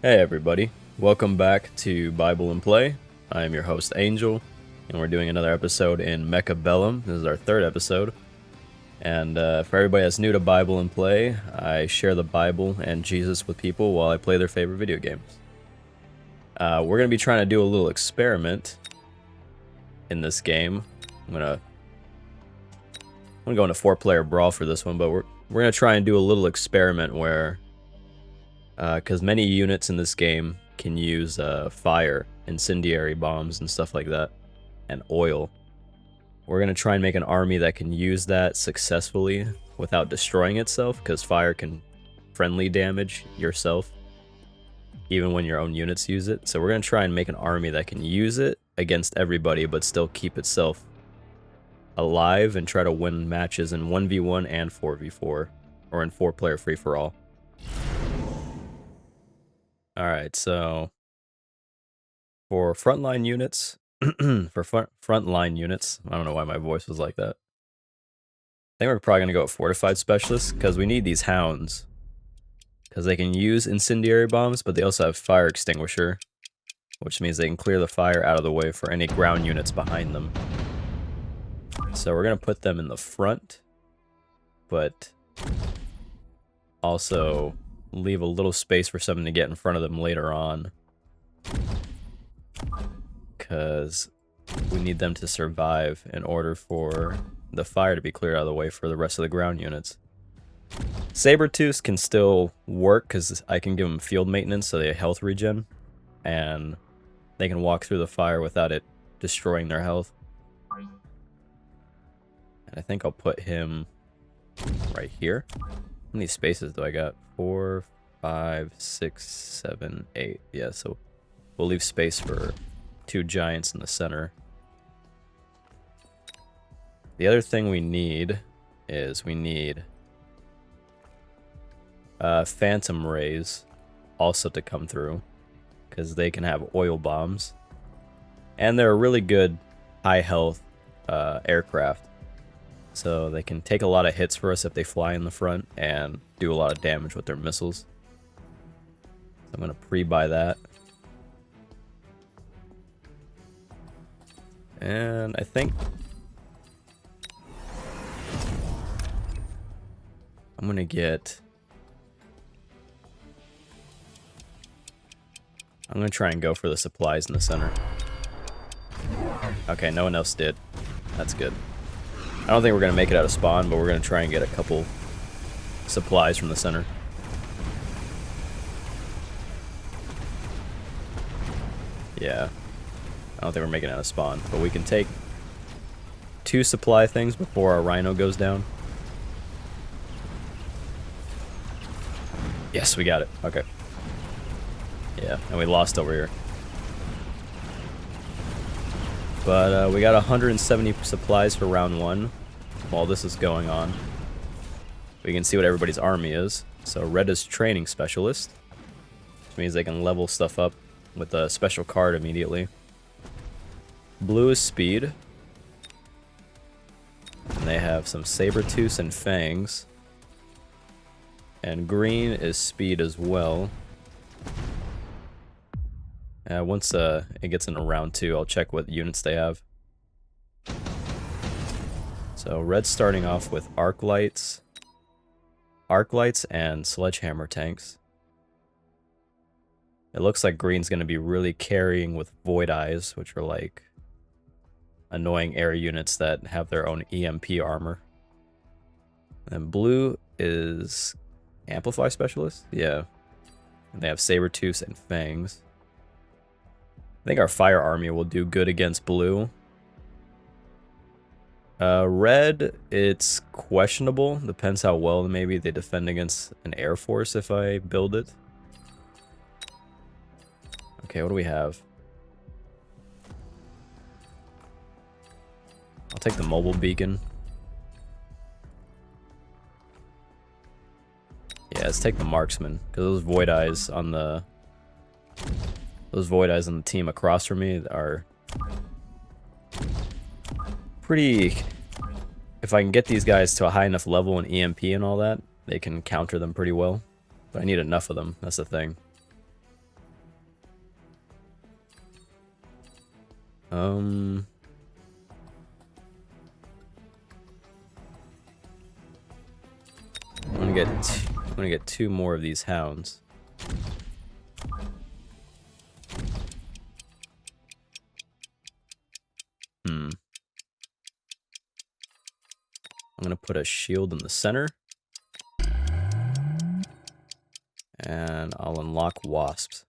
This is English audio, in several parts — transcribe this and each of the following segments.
Hey everybody, welcome back to Bible and Play. I am your host Angel, and we're doing another episode in Mechabellum. This is our third episode, and for everybody that's new to Bible and Play, I share the Bible and Jesus with people while I play their favorite video games. We're going to be trying to do a little experiment in this game. I'm gonna go into 4-player brawl for this one, but we're going to try and do a little experiment where because many units in this game can use fire, incendiary bombs, and stuff like that, and oil. We're going to try and make an army that can use that successfully without destroying itself, because fire can friendly damage yourself, even when your own units use it. So we're going to try and make an army that can use it against everybody, but still keep itself alive and try to win matches in 1v1 and 4v4, or in 4-player free-for-all. Alright, so for frontline units, I don't know why my voice was like that. I think we're probably going to go with fortified specialists, because we need these hounds. Because they can use incendiary bombs, but they also have fire extinguisher, which means they can clear the fire out of the way for any ground units behind them. So we're going to put them in the front, but also leave a little space for something to get in front of them later on, because we need them to survive in order for the fire to be cleared out of the way for the rest of the ground units. Saber-tooths can still work because I can give them field maintenance, so they have health regen, and they can walk through the fire without it destroying their health. And I think I'll put him right here. How many spaces do I got? 4, 5, 6, 7, 8. Yeah, so we'll leave space for 2 giants in the center. The other thing we need is phantom rays also to come through, because they can have oil bombs, and they're a really good high health aircraft. So they can take a lot of hits for us if they fly in the front and do a lot of damage with their missiles. So I'm going to pre-buy that. And I think I'm going to try and go for the supplies in the center. Okay, no one else did. That's good. I don't think we're going to make it out of spawn, but we're going to try and get a couple supplies from the center. Yeah. I don't think we're making it out of spawn, but we can take 2 supply things before our rhino goes down. Yes, we got it. Okay. Yeah, and we lost over here. But we got 170 supplies for round 1 while this is going on. We can see what everybody's army is. So red is training specialist, which means they can level stuff up with a special card immediately. Blue is speed. And they have some saber-tooths and fangs. And green is speed as well. Once it gets into round 2, I'll check what units they have. So red's starting off with arc lights and sledgehammer tanks. It looks like green's going to be really carrying with void eyes, which are like annoying air units that have their own EMP armor. And blue is amplify specialist? Yeah. And they have saber-tooths and fangs. I think our fire army will do good against blue. Red, it's questionable. Depends how well maybe they defend against an air force if I build it. Okay, what do we have? I'll take the mobile beacon. Yeah, let's take the marksman, because those void eyes on the team across from me are pretty... If I can get these guys to a high enough level in EMP and all that, they can counter them pretty well. But I need enough of them, that's the thing. I'm gonna get 2 more of these hounds. I'm gonna put a shield in the center. And I'll unlock wasps.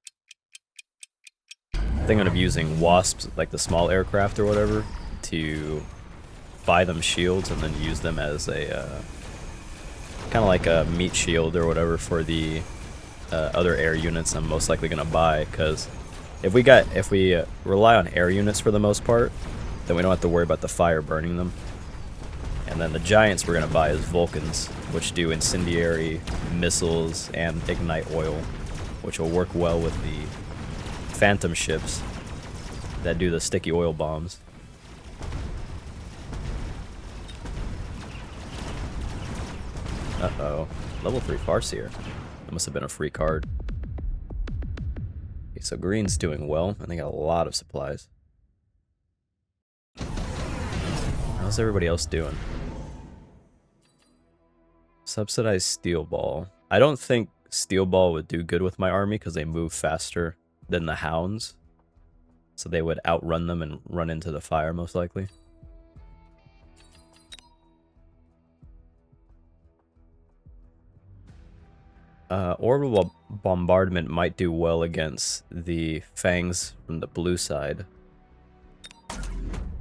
I think I'm gonna be using wasps, like the small aircraft or whatever, to buy them shields and then use them as a kind of like a meat shield or whatever for the other air units I'm most likely gonna buy. Because if we rely on air units for the most part, then we don't have to worry about the fire burning them. And then the giants we're gonna buy is Vulcans, which do incendiary missiles and ignite oil, which will work well with the phantom ships that do the sticky oil bombs. Uh-oh. Level 3 Farseer. That must have been a free card. Okay, so green's doing well, and they got a lot of supplies. How's everybody else doing? Subsidized Steel Ball. I don't think Steel Ball would do good with my army because they move faster than the hounds. So they would outrun them and run into the fire most likely. Orbital Bombardment might do well against the Fangs from the blue side.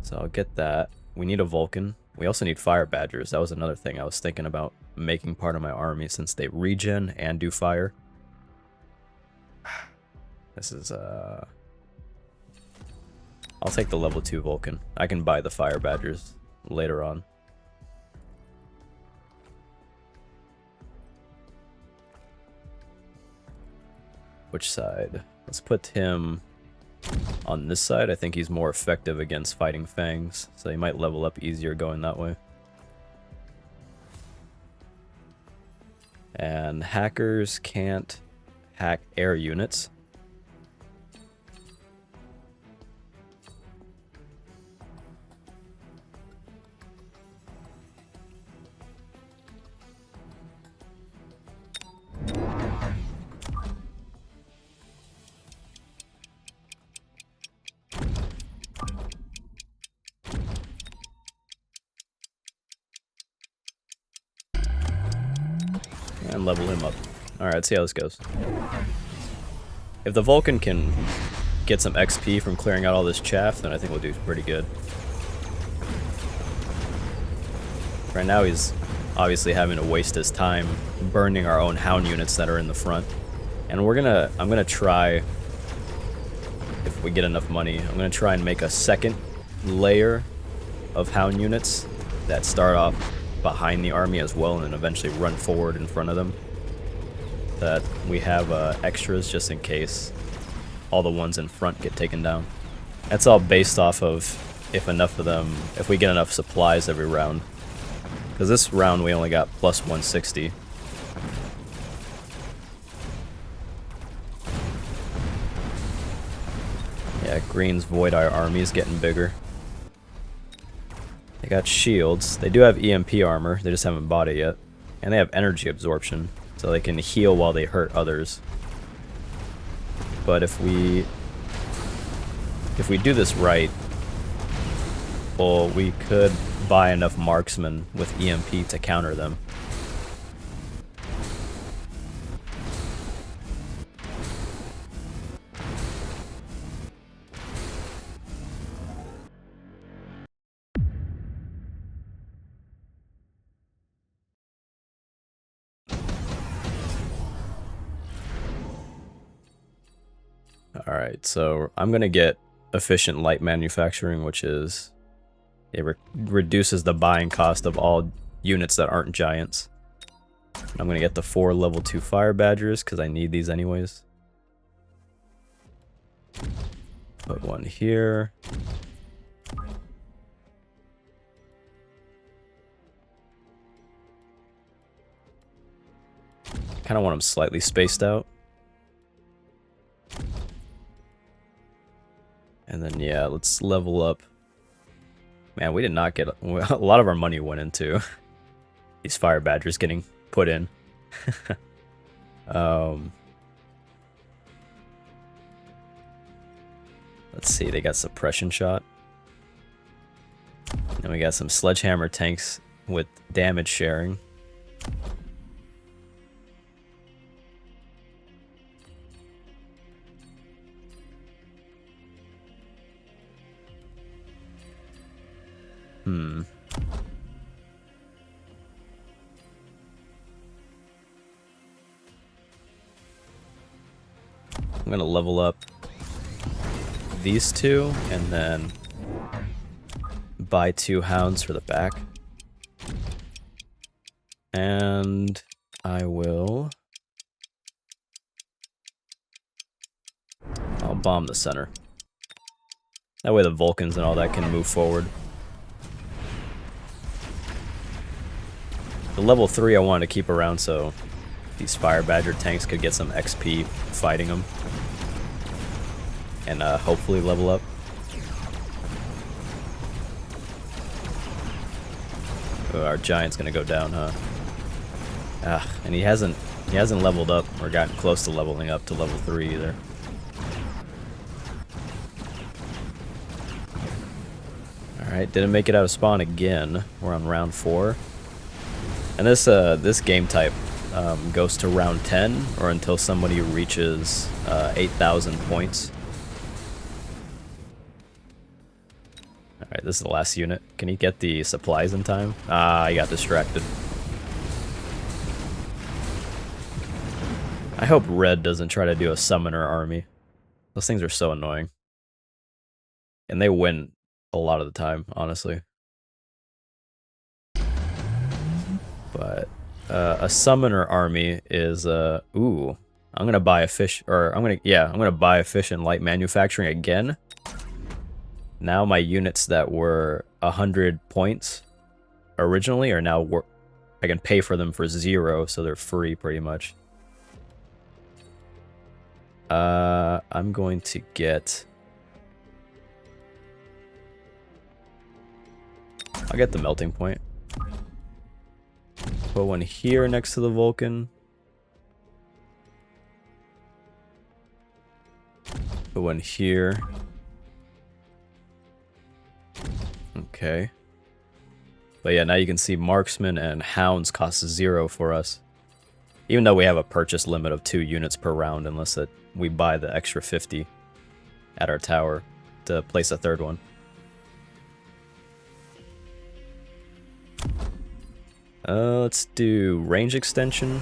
So I'll get that. We need a Vulcan. We also need Fire Badgers. That was another thing I was thinking about making part of my army since they regen and do fire. This is, I'll take the level 2 Vulcan. I can buy the Fire Badgers later on. Which side? Let's put him on this side. I think he's more effective against fighting Fangs, so he might level up easier going that way. And hackers can't hack air units. And level him up. Alright, let's see how this goes. If the Vulcan can get some XP from clearing out all this chaff, then I think we'll do pretty good. Right now he's obviously having to waste his time burning our own hound units that are in the front. And I'm gonna try, if we get enough money, I'm gonna try and make a second layer of hound units that start off behind the army as well, and then eventually run forward in front of them. That we have extras just in case all the ones in front get taken down. That's all based off of if we get enough supplies every round. Because this round we only got plus 160. Yeah, Green's Void Eye army is getting bigger. They got shields. They do have EMP armor, they just haven't bought it yet. And they have energy absorption, so they can heal while they hurt others. But if we do this right, well, we could buy enough marksmen with EMP to counter them. Alright, so I'm going to get efficient light manufacturing, which is it reduces the buying cost of all units that aren't giants. I'm going to get the 4 level 2 Fire Badgers because I need these anyways. Put one here. Kind of want them slightly spaced out. And then, yeah, let's level up. Man, we did not get... A lot of our money went into these fire badgers getting put in. Let's see, they got suppression shot. And we got some sledgehammer tanks with damage sharing. I'm gonna level up these two and then buy 2 hounds for the back. And I'll bomb the center. That way the Vulcans and all that can move forward. The level 3 I wanted to keep around so these Fire Badger tanks could get some XP fighting them. And hopefully level up. Oh, our giant's gonna go down, huh? And he hasn't leveled up or gotten close to leveling up to level 3 either. Alright, didn't make it out of spawn again. We're on round 4. And this game type goes to round 10 or until somebody reaches 8,000 points. Alright, this is the last unit. Can he get the supplies in time? Ah, he got distracted. I hope Red doesn't try to do a summoner army. Those things are so annoying. And they win a lot of the time, honestly. But a summoner army is ooh, I'm gonna buy a fish, or I'm gonna buy a fish and light manufacturing again. Now my units that were 100 points originally are now I can pay for them for 0, so they're free pretty much. I'm going to get... I'll get the melting point. Put one here next to the Vulcan. Put one here. Okay. But yeah, now you can see marksmen and hounds cost 0 for us. Even though we have a purchase limit of 2 units per round, unless we buy the extra 50 at our tower to place a 3rd one. Let's do range extension.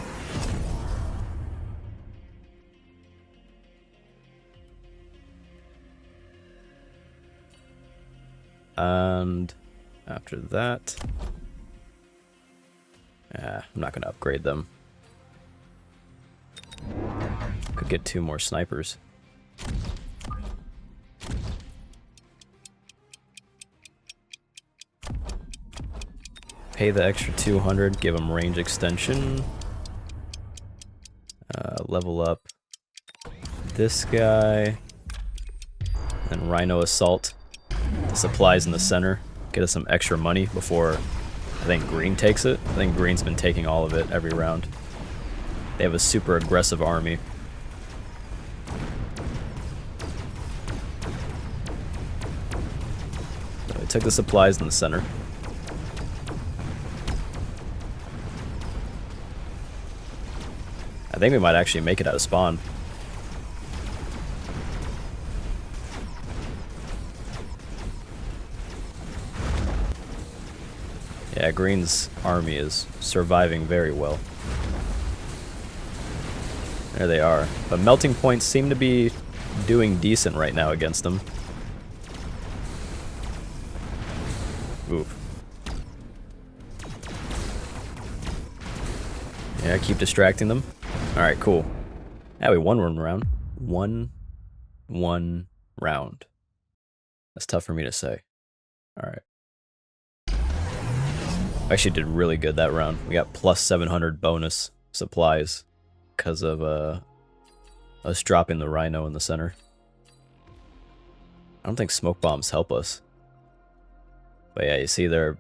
And after that, I'm not going to upgrade them. Could get 2 more snipers. Pay the extra 200, give them range extension. Level up this guy. And Rhino Assault. The supplies in the center. Get us some extra money before I think Green takes it. I think Green's been taking all of it every round. They have a super aggressive army. So I took the supplies in the center. I think we might actually make it out of spawn. Yeah, Green's army is surviving very well. There they are. But melting points seem to be doing decent right now against them. Oof. Yeah, keep distracting them. Alright, cool. Yeah, we won 1 round. 1 round. That's tough for me to say. Alright. Actually did really good that round. We got plus 700 bonus supplies because of us dropping the Rhino in the center. I don't think smoke bombs help us. But yeah, you see they're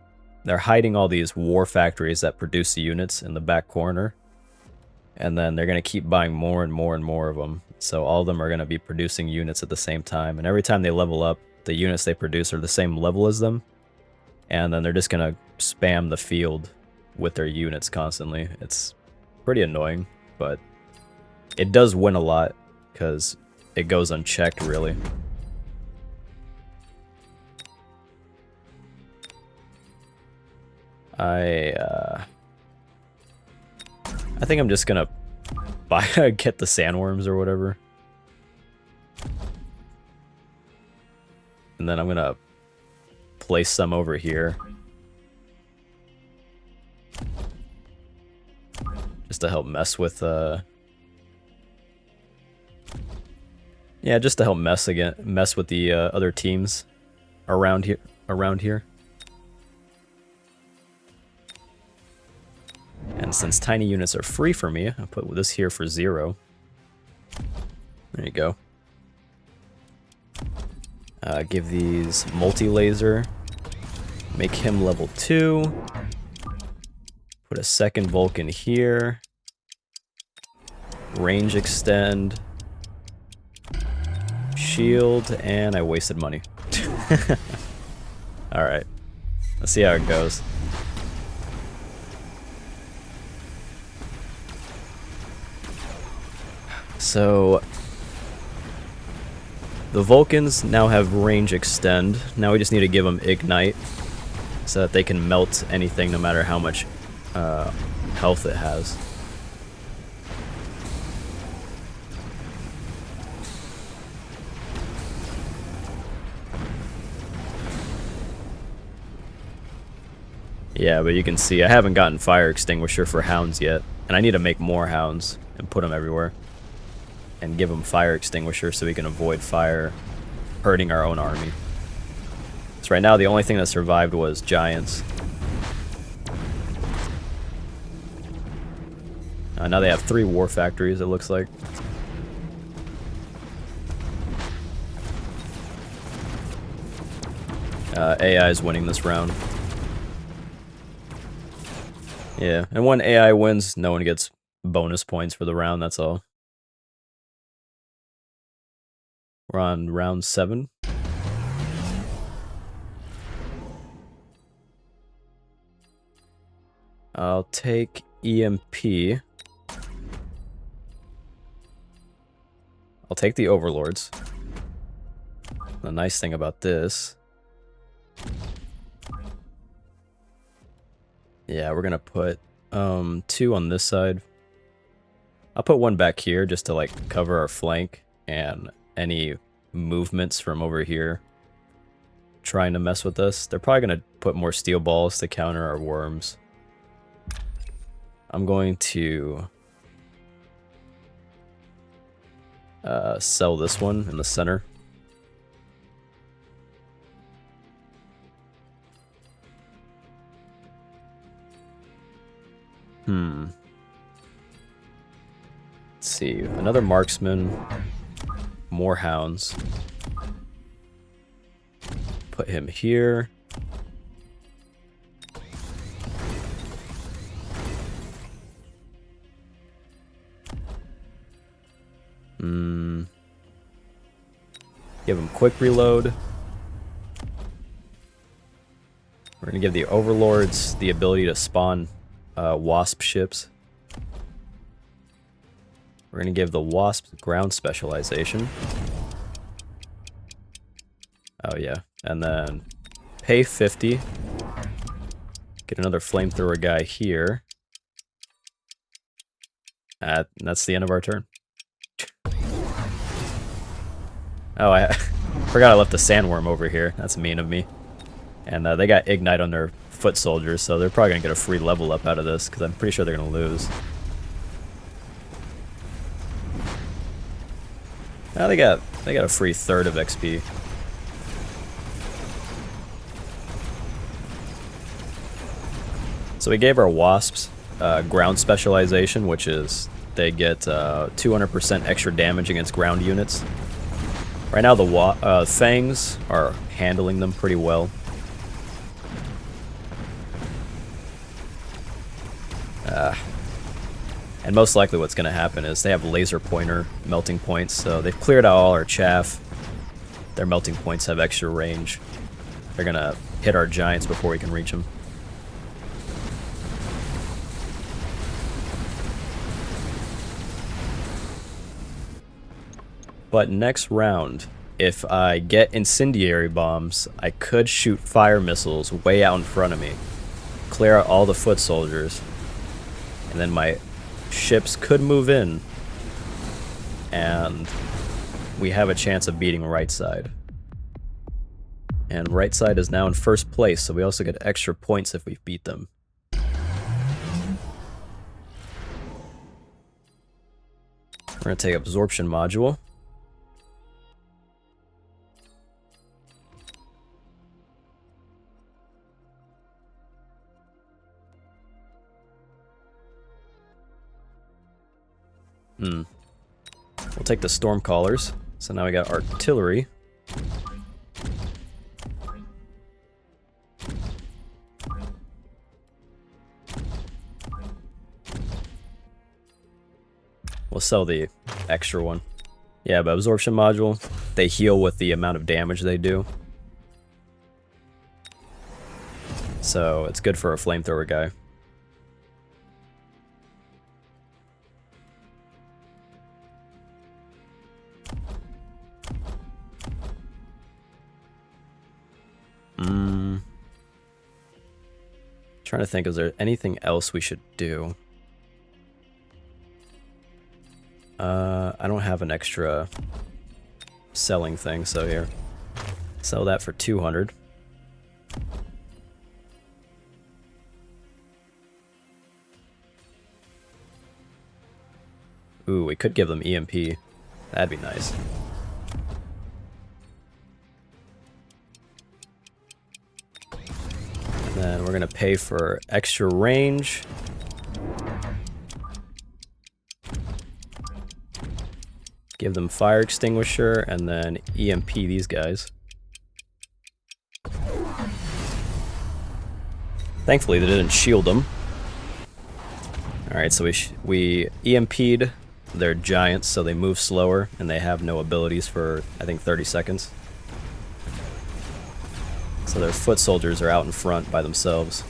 hiding all these war factories that produce the units in the back corner. And then they're going to keep buying more and more and more of them. So all of them are going to be producing units at the same time. And every time they level up, the units they produce are the same level as them. And then they're just going to spam the field with their units constantly. It's pretty annoying, but it does win a lot because it goes unchecked, really. I think I'm just gonna get the sandworms or whatever. And then I'm gonna place some over here. Just to help mess with, yeah, just to help mess with the other teams around here. And since tiny units are free for me, I'll put this here for 0. There you go. Give these multi-laser. Make him level 2. Put a second Vulcan here. Range extend. Shield, and I wasted money. Alright. Let's see how it goes. So, the Vulcans now have range extend. Now we just need to give them ignite so that they can melt anything no matter how much health it has. Yeah, but you can see I haven't gotten fire extinguisher for hounds yet, and I need to make more hounds and put them everywhere. And give them fire extinguisher so we can avoid fire hurting our own army. So right now the only thing that survived was giants. Now they have 3 war factories, it looks like. AI is winning this round. Yeah, and when AI wins, no one gets bonus points for the round, that's all. We're on round 7. I'll take EMP. I'll take the Overlords. The nice thing about this... Yeah, we're gonna put 2 on this side. I'll put 1 back here just to like cover our flank and any movements from over here trying to mess with us. They're probably going to put more steel balls to counter our worms. I'm going to sell this one in the center. Let's see, another marksman. More hounds. Put him here. Give him quick reload. We're gonna give the Overlords the ability to spawn Wasp ships. We're going to give the Wasp ground specialization. Oh yeah, and then pay 50. Get another flamethrower guy here. That's the end of our turn. Oh, I forgot I left the sandworm over here. That's mean of me. And they got ignite on their foot soldiers, so they're probably going to get a free level up out of this, because I'm pretty sure they're going to lose. Now they got a free 1/3 of XP. So we gave our Wasps ground specialization, which is they get 200% extra damage against ground units. Right now the fangs are handling them pretty well. And most likely what's going to happen is they have laser pointer melting points, so they've cleared out all our chaff. Their melting points have extra range. They're going to hit our giants before we can reach them. But next round, if I get incendiary bombs, I could shoot fire missiles way out in front of me, clear out all the foot soldiers, and then my ships could move in, and we have a chance of beating right side. And right side is now in first place, so we also get extra points if we beat them. We're going to take absorption module. We'll take the storm callers. So now we got artillery. We'll sell the extra one. Yeah, but absorption module, they heal with the amount of damage they do. So it's good for a flamethrower guy. Trying to think, is there anything else we should do? I don't have an extra selling thing, so here. Sell that for 200. Ooh, we could give them EMP. That'd be nice. And then we're gonna pay for extra range. Give them fire extinguisher, and then EMP these guys. Thankfully, they didn't shield them. Alright, so we EMP'd their giants, so they move slower, and they have no abilities for, I think, 30 seconds. So their foot soldiers are out in front by themselves.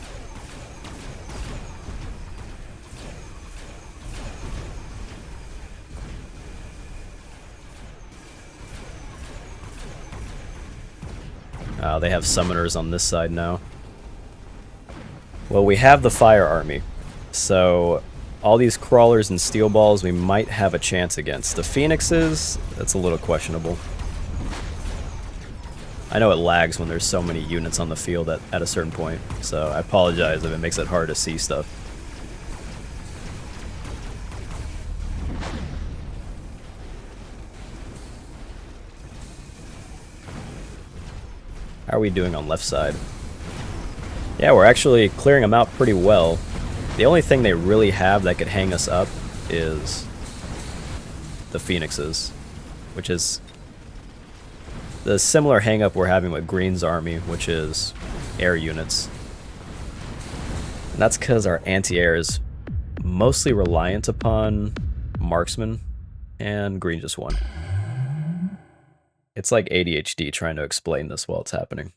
They have summoners on this side now. Well, we have the fire army, so all these crawlers and steel balls we might have a chance against. The phoenixes, that's a little questionable. I know it lags when there's so many units on the field at a certain point, so I apologize if it makes it hard to see stuff. How are we doing on left side? Yeah, we're actually clearing them out pretty well. The only thing they really have that could hang us up is the phoenixes, which is the similar hang-up we're having with Green's army, which is air units. And that's because our anti-air is mostly reliant upon marksmen, and Green just won. It's like ADHD trying to explain this while it's happening.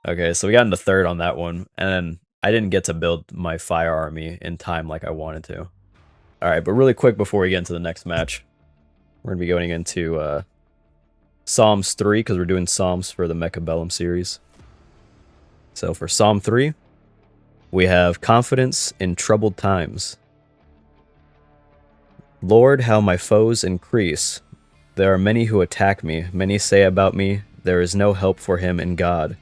Okay, so we got into third on that one, and I didn't get to build my fire army in time like I wanted to. Alright, but really quick before we get into the next match, we're going to be going into Psalms 3, because we're doing Psalms for the Mechabellum series. So for Psalm 3, we have confidence in troubled times. Lord, how my foes increase. There are many who attack me. Many say about me, there is no help for him in God.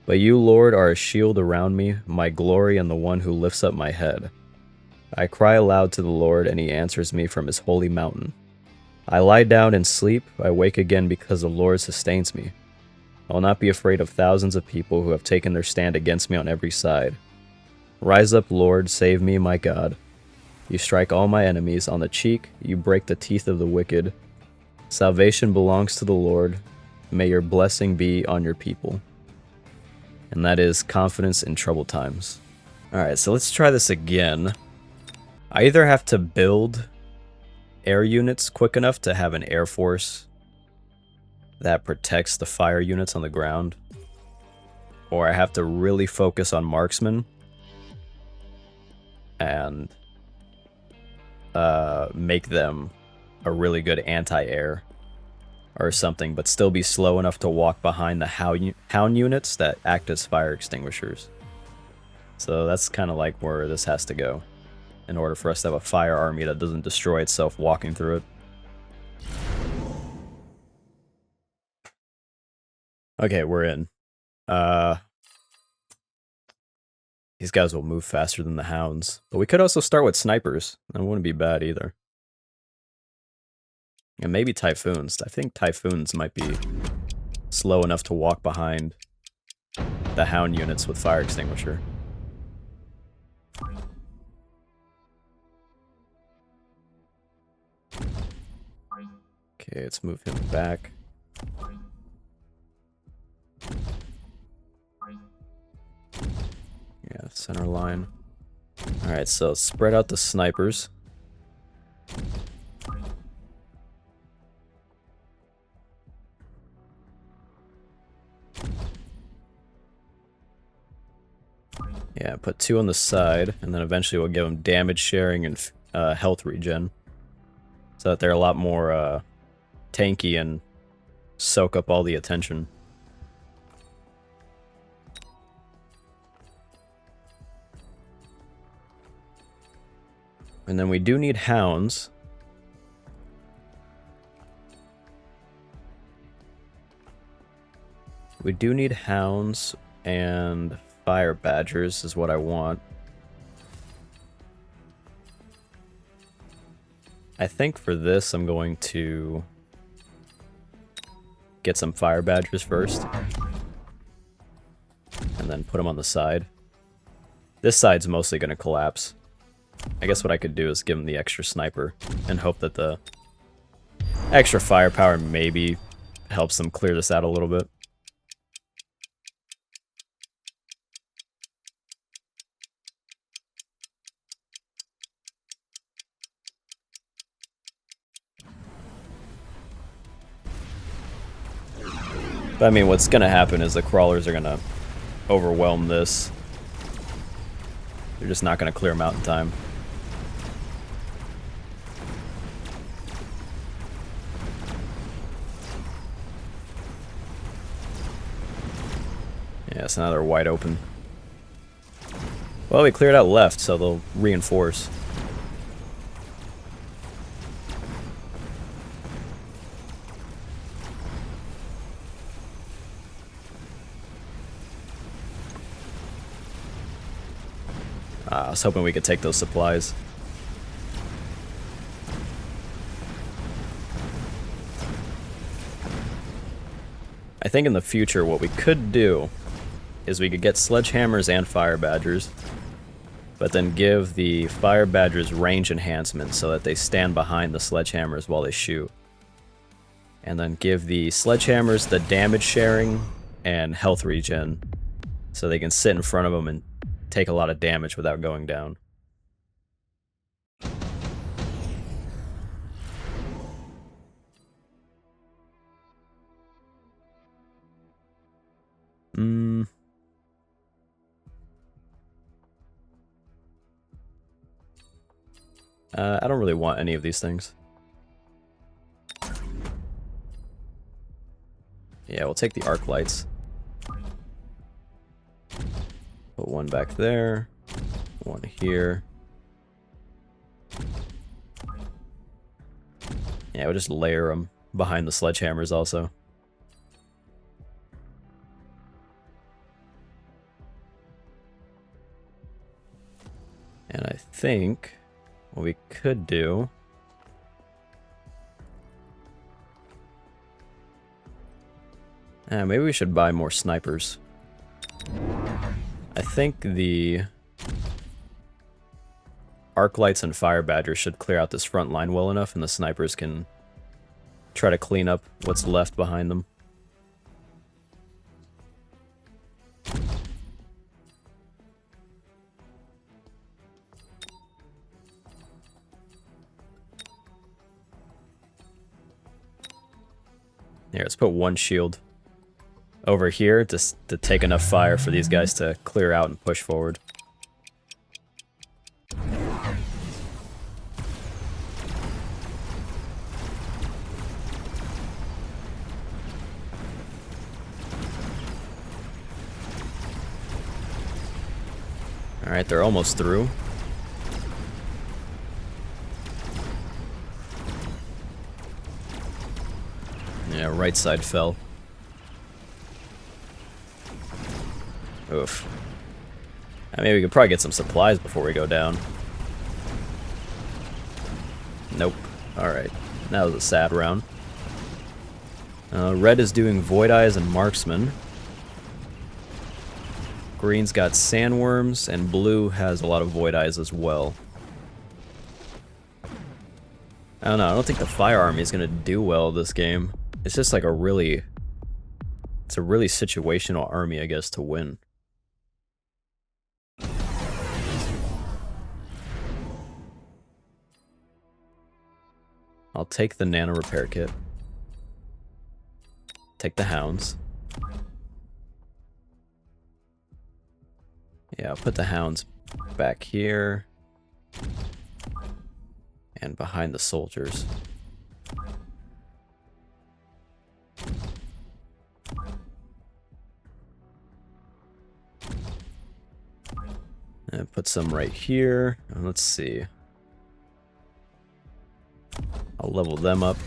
But you, Lord, are a shield around me, my glory and the one who lifts up my head. I cry aloud to the Lord, and he answers me from his holy mountain. I lie down and sleep. I wake again because the Lord sustains me. I will not be afraid of thousands of people who have taken their stand against me on every side. Rise up, Lord, save me, my God. You strike all my enemies on the cheek. You break the teeth of the wicked. Salvation belongs to the Lord. May your blessing be on your people. And that is confidence in troubled times. Alright, so let's try this again. I either have to build air units quick enough to have an air force that protects the fire units on the ground, or I have to really focus on marksmen and make them a really good anti-air or something, but still be slow enough to walk behind the hound units that act as fire extinguishers. So that's kind of like where this has to go in order for us to have a fire army that doesn't destroy itself walking through it. Okay, we're in. These guys will move faster than the hounds. But we could also start with snipers. That wouldn't be bad either. And maybe typhoons. I think typhoons might be slow enough to walk behind the hound units with fire extinguisher. Okay, let's move him back. Yeah, center line. Alright, so spread out the snipers. Yeah, put 2 on the side, and then eventually we'll give them damage sharing and health regen. So that they're a lot more tanky and soak up all the attention. And then we do need hounds. We do need hounds, and fire badgers is what I want. I think for this I'm going to get some fire badgers first, and then put them on the side. This side's mostly going to collapse. I guess what I could do is give them the extra sniper and hope that the extra firepower maybe helps them clear this out a little bit. But I mean, what's gonna happen is the crawlers are gonna overwhelm this. They're just not gonna clear them out in time. Yeah, so now they're wide open. Well, we cleared out left, so they'll reinforce. I was hoping we could take those supplies. I think in the future what we could do is we could get sledgehammers and fire badgers, but then give the fire badgers range enhancements so that they stand behind the sledgehammers while they shoot. And then give the sledgehammers the damage sharing and health regen so they can sit in front of them and take a lot of damage without going down. I don't really want any of these things. Yeah, we'll take the arc lights. Put one back there, one here. Yeah, we'll just layer them behind the sledgehammers also. And I think what we could do maybe we should buy more snipers. I think the arc lights and fire badgers should clear out this front line well enough, and the snipers can try to clean up what's left behind them. Here, let's put one shield over here just to take enough fire for these guys to clear out and push forward. Alright, they're almost through. Yeah, right side fell. Oof. I mean, we could probably get some supplies before we go down. Nope. Alright. That was a sad round. Red is doing Void Eyes and Marksman. Green's got Sandworms, and blue has a lot of Void Eyes as well. I don't know, I don't think the Fire Army is going to do well this game. It's just like a really situational army, I guess, to win. I'll take the Nano Repair Kit. Take the Hounds. Yeah, I'll put the Hounds back here. And behind the soldiers. And put some right here. And let's see. I'll level them up.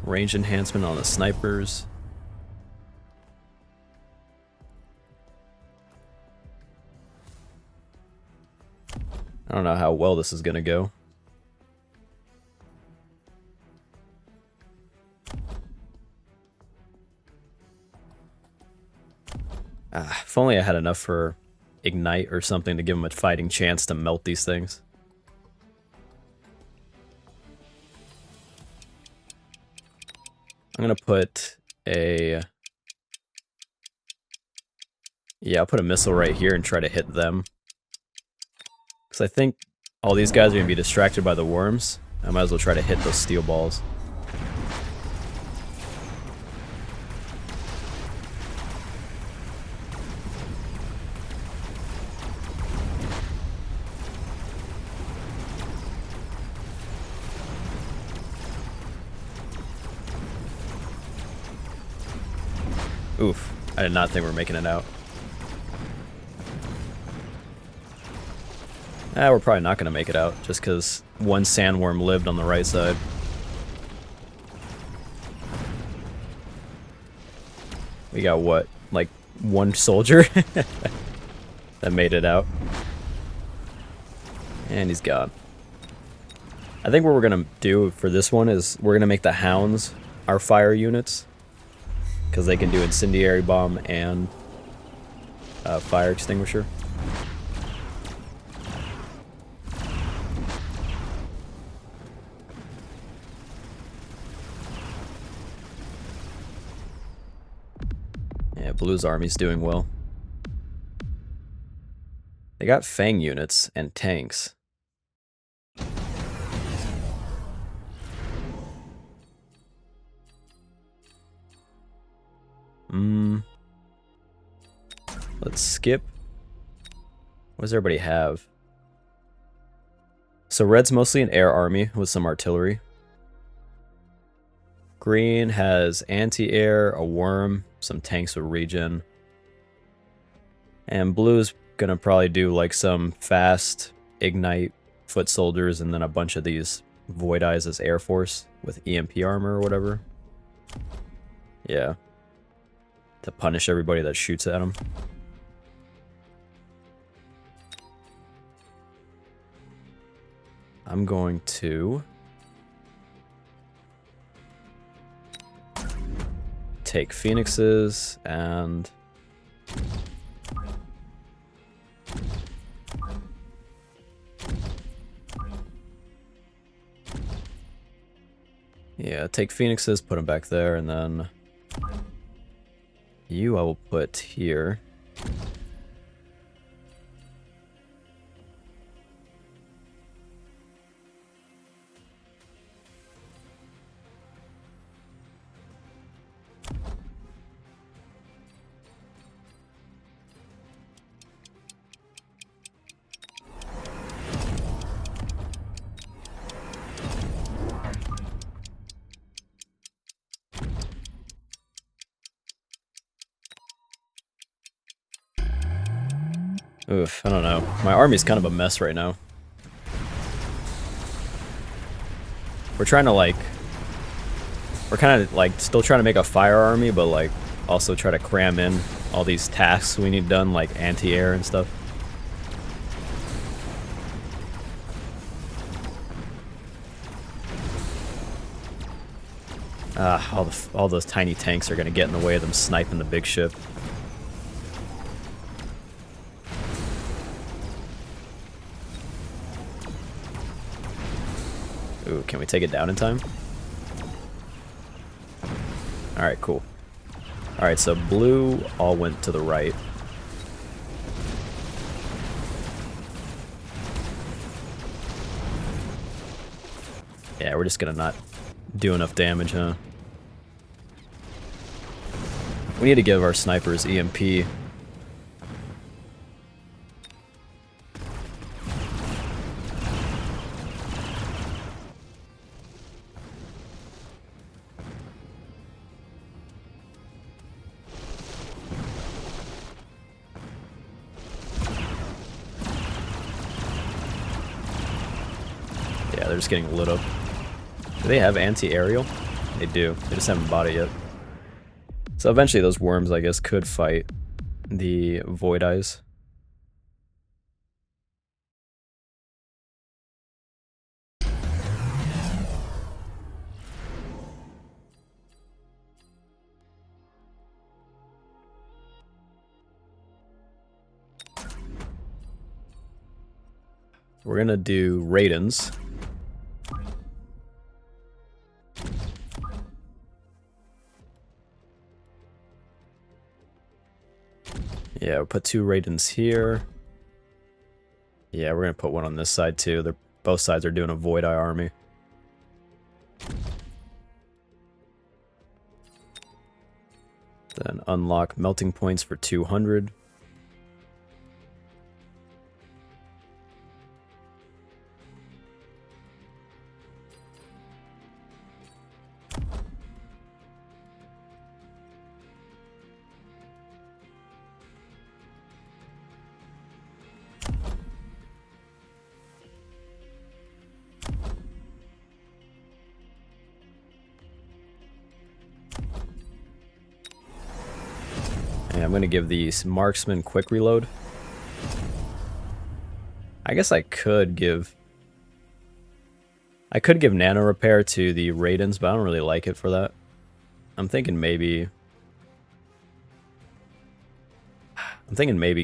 Range enhancement on the snipers. I don't know how well this is gonna go. If only I had enough for Ignite or something to give them a fighting chance to melt these things. I'm gonna put a... Yeah, I'll put a missile right here and try to hit them. Because I think all these guys are going to be distracted by the worms. I might as well try to hit those steel balls. Oof, I did not think we were making it out. We're probably not going to make it out, just because one sandworm lived on the right side. We got what? Like, one soldier? that made it out. And he's gone. I think what we're going to do for this one is we're going to make the Hounds our fire units. Because they can do Incendiary Bomb and Fire Extinguisher. Yeah, Blue's army's doing well. They got Fang units and tanks. Let's skip. What does everybody have? So red's mostly an air army with some artillery. Green has anti-air, a worm, some tanks with regen. And blue's gonna probably do like some fast ignite foot soldiers and then a bunch of these Void Eyes as Air Force with EMP armor or whatever. Yeah. To punish everybody that shoots at them. I'm going to take phoenixes and yeah, take phoenixes, put them back there, and then you I will put here. Oof, I don't know. My army's kind of a mess right now. We're trying to like... We're kind of like still trying to make a fire army, but like also try to cram in all these tasks we need done, like anti-air and stuff. All those tiny tanks are gonna get in the way of them sniping the big ship. Ooh, can we take it down in time? Alright, cool. Alright, so blue all went to the right. Yeah, we're just gonna not do enough damage, huh? We need to give our snipers EMP. Yeah, they're just getting lit up. Do they have anti-aerial? They do. They just haven't bought it yet. So eventually those worms, I guess, could fight the Void Eyes. We're gonna do Raidens. Yeah, we'll put 2 Raidens here. Yeah, we're gonna put one on this side too. They're both sides are doing a Void Eye army. Then unlock melting points for 200. And I'm going to give these marksman quick reload. I guess I could give nano repair to the Raidens, but I don't really like it for that. I'm thinking maybe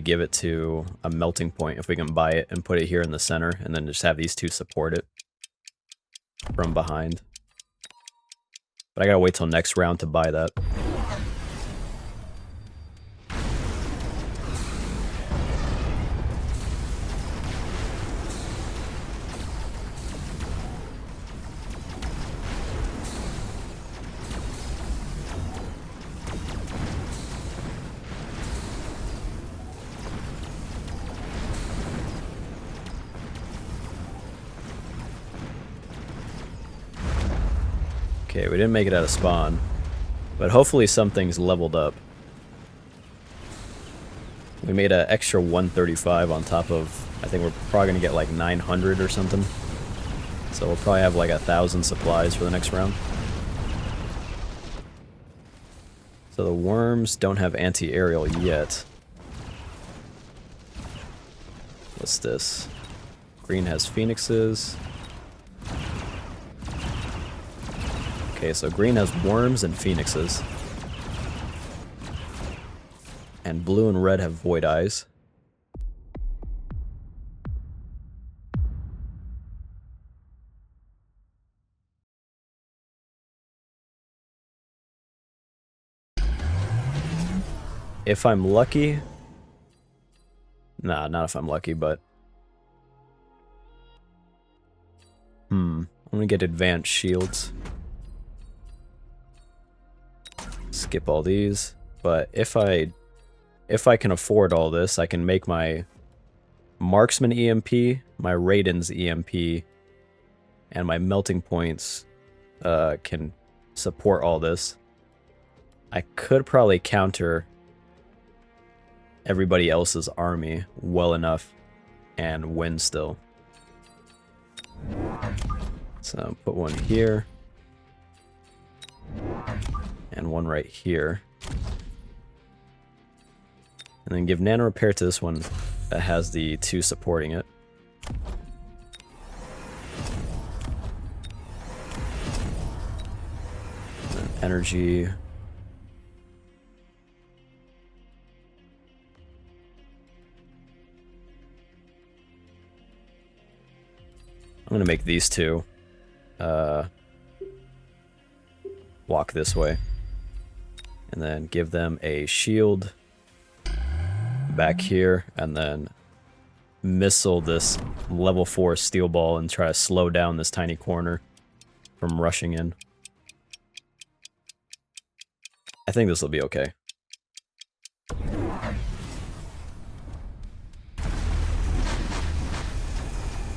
give it to a melting point if we can buy it and put it here in the center, and then just have these two support it from behind. But I gotta wait till next round to buy that. Okay, we didn't make it out of spawn, but hopefully something's leveled up. We made an extra 135 on top of, I think we're probably going to get like 900 or something. So we'll probably have like 1,000 supplies for the next round. So the worms don't have anti-aerial yet. What's this? Green has phoenixes. Okay, so green has worms and phoenixes. And blue and red have void eyes. If I'm lucky... Nah, not if I'm lucky, but... I'm gonna get advanced shields. Skip all these. But if I can afford all this, I can make my Marksman EMP, my Raiden's EMP, and my melting points can support all this. I could probably counter everybody else's army well enough and win still. So put one here and one right here, and then give nano repair to this one that has the 2 supporting it. And then energy. I'm gonna make these 2 walk this way, and then give them a shield back here, and then missile this level 4 steel ball and try to slow down this tiny corner from rushing in. I think this will be okay.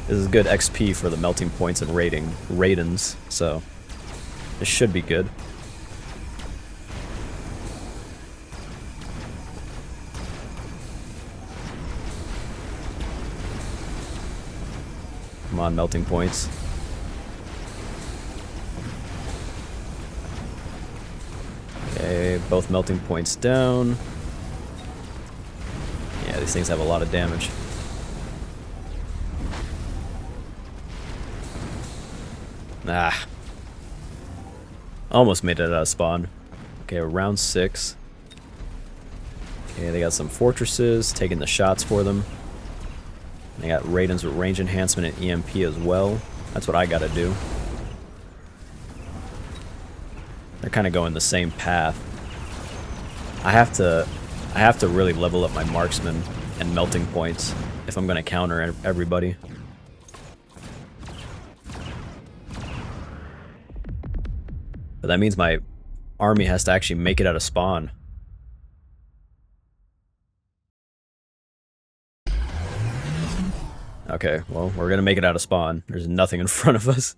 This is good XP for the melting points and Raidens, so this should be good. Come on, melting points. Okay, both melting points down. Yeah, these things have a lot of damage. Ah. Almost made it out of spawn. Okay, round 6. Okay, they got some fortresses, taking the shots for them. They got Raidens with range enhancement and EMP as well. That's what I gotta do. They're kind of going the same path. I have to really level up my marksman and melting points if I'm gonna counter everybody. But that means my army has to actually make it out of spawn. Okay, well, we're gonna make it out of spawn. There's nothing in front of us.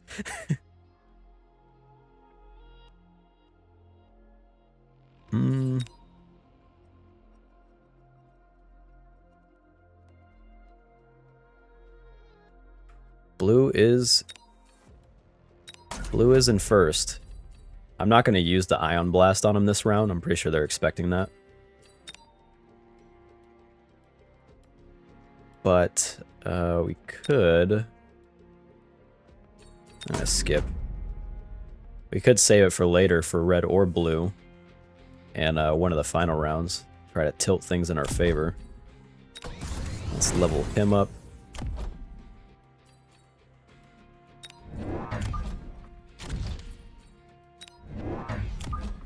Blue is in first. I'm not going to use the Ion Blast on him this round. I'm pretty sure they're expecting that. But we could... I'm going to skip. We could save it for later for red or blue. And one of the final rounds. Try to tilt things in our favor. Let's level him up.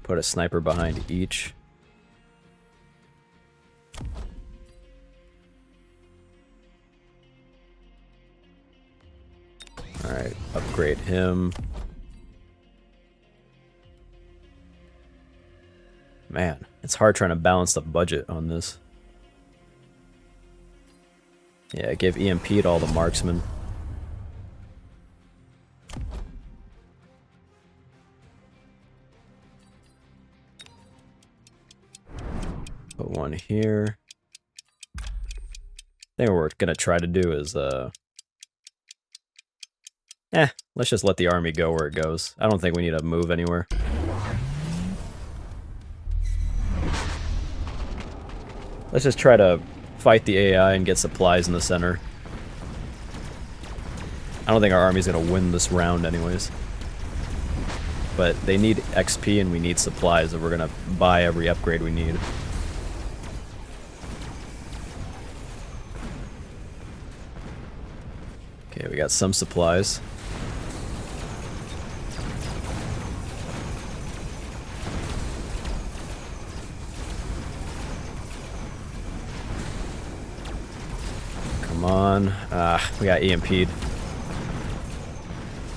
Put a sniper behind each. Alright, upgrade him. Man, it's hard trying to balance the budget on this. Yeah, give EMP to all the marksmen. Put one here. I think what we're gonna try to do is, let's just let the army go where it goes. I don't think we need to move anywhere. Let's just try to fight the AI and get supplies in the center. I don't think our army's gonna win this round anyways. But they need XP and we need supplies, and we're gonna buy every upgrade we need. Okay, we got some supplies. Come on. We got EMP'd.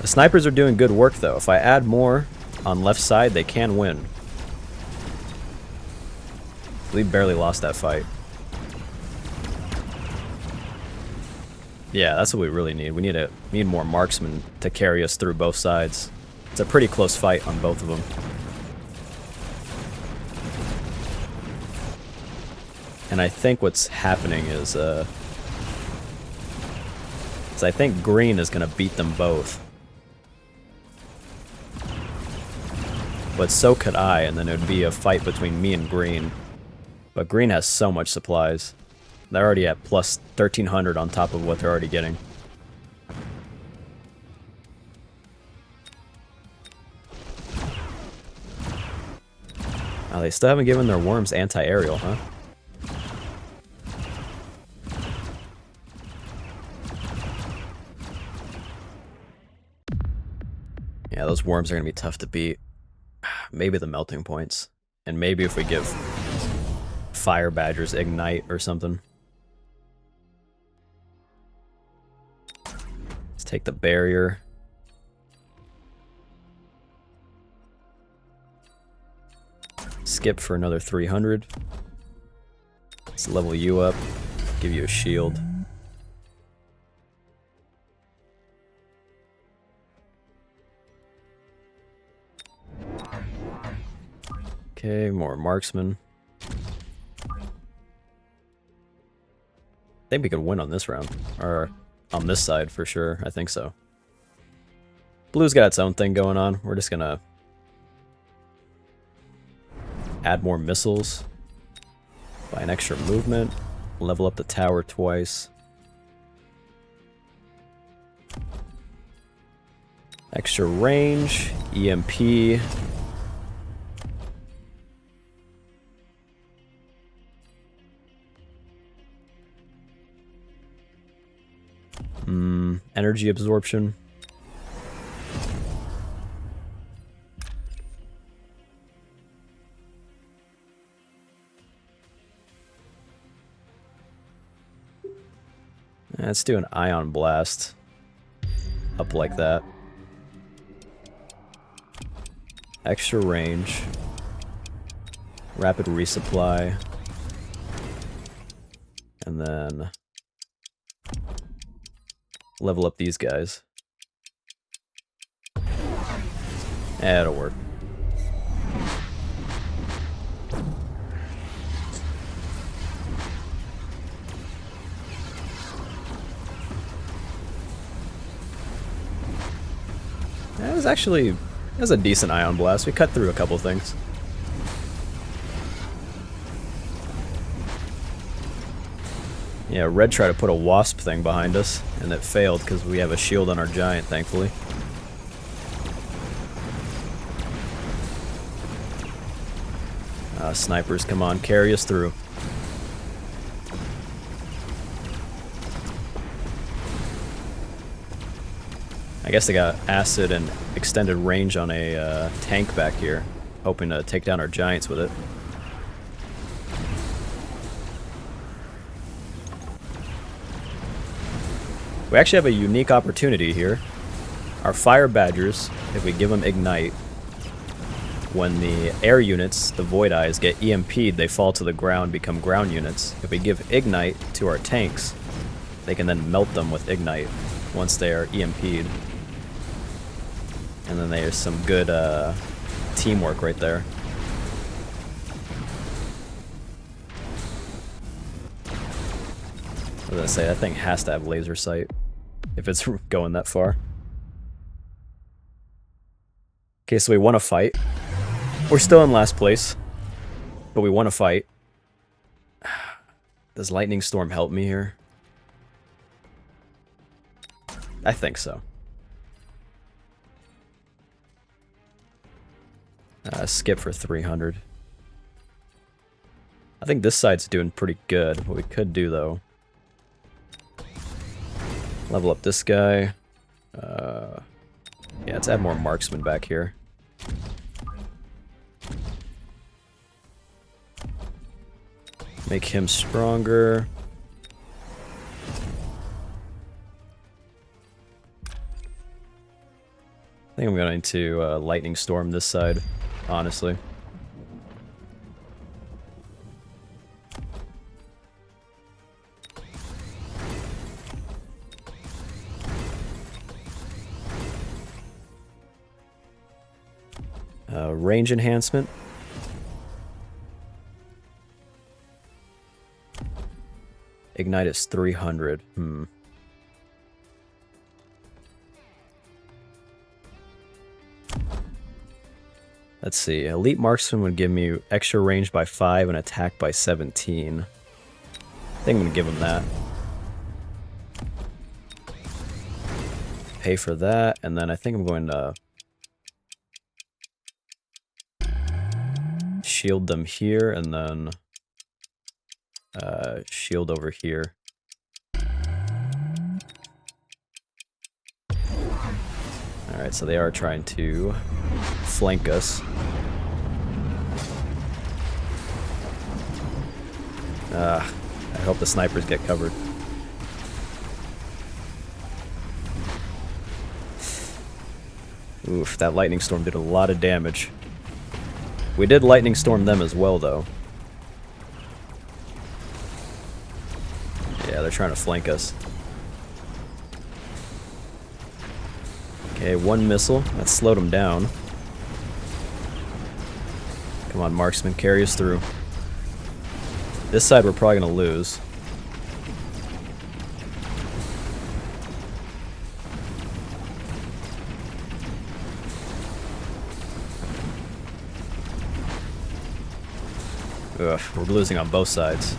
The snipers are doing good work, though. If I add more on left side, they can win. We barely lost that fight. Yeah, that's what we really need. We need more marksmen to carry us through both sides. It's a pretty close fight on both of them. And I think what's happening is I think green is going to beat them both. But so could I, and then it would be a fight between me and green. But green has so much supplies. They're already at plus 1,300 on top of what they're already getting. Oh, they still haven't given their worms anti-aerial, huh? Yeah, those worms are going to be tough to beat. Maybe the melting points. And maybe if we give fire badgers ignite or something. Let's take the barrier. Skip for another 300. Let's level you up. Give you a shield. Okay, more marksmen. I think we could win on this round. Or on this side for sure. I think so. Blue's got its own thing going on. We're just gonna add more missiles. Buy an extra movement. Level up the tower twice. Extra range. EMP. Energy absorption. Let's do an ion blast. Up like that. Extra range. Rapid resupply. And then level up these guys. That'll work. That was a decent ion blast. We cut through a couple things. Yeah, red tried to put a wasp thing behind us, and it failed because we have a shield on our giant, thankfully. Snipers, come on, carry us through. I guess they got acid and extended range on a tank back here, hoping to take down our giants with it. We actually have a unique opportunity here. Our fire badgers, if we give them ignite, when the air units, the void eyes, get EMP'd, they fall to the ground, become ground units. If we give ignite to our tanks, they can then melt them with ignite once they are EMP'd. And then there's some good teamwork right there. I was gonna say, that thing has to have laser sight if it's going that far. Okay, so we won a fight. We're still in last place, but we won a fight. Does Lightning Storm help me here? I think so. Skip for 300. I think this side's doing pretty good. What we could do, though, level up this guy. Yeah, let's add more marksmen back here. Make him stronger. I think I'm going to lightning storm this side, honestly. Range enhancement. Ignite is 300. Let's see. Elite Marksman would give me extra range by 5 and attack by 17. I think I'm going to give him that. Pay for that, and then I think I'm going to shield them here, and then shield over here. Alright, so they are trying to flank us. I hope the snipers get covered. Oof, that lightning storm did a lot of damage. We did lightning storm them as well, though. Yeah, they're trying to flank us. Okay, one missile. That slowed them down. Come on, marksman, carry us through. This side we're probably going to lose. Ugh, we're losing on both sides.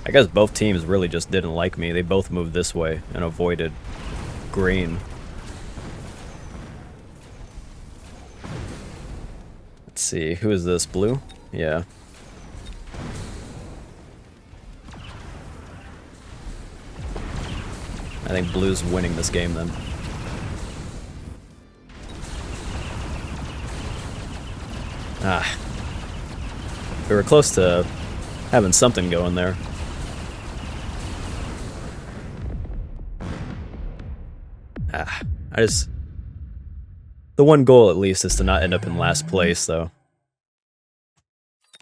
I guess both teams really just didn't like me. They both moved this way and avoided green. Let's see, who is this? Blue? Yeah. I think blue's winning this game then. We were close to having something going there. The one goal at least is to not end up in last place, though.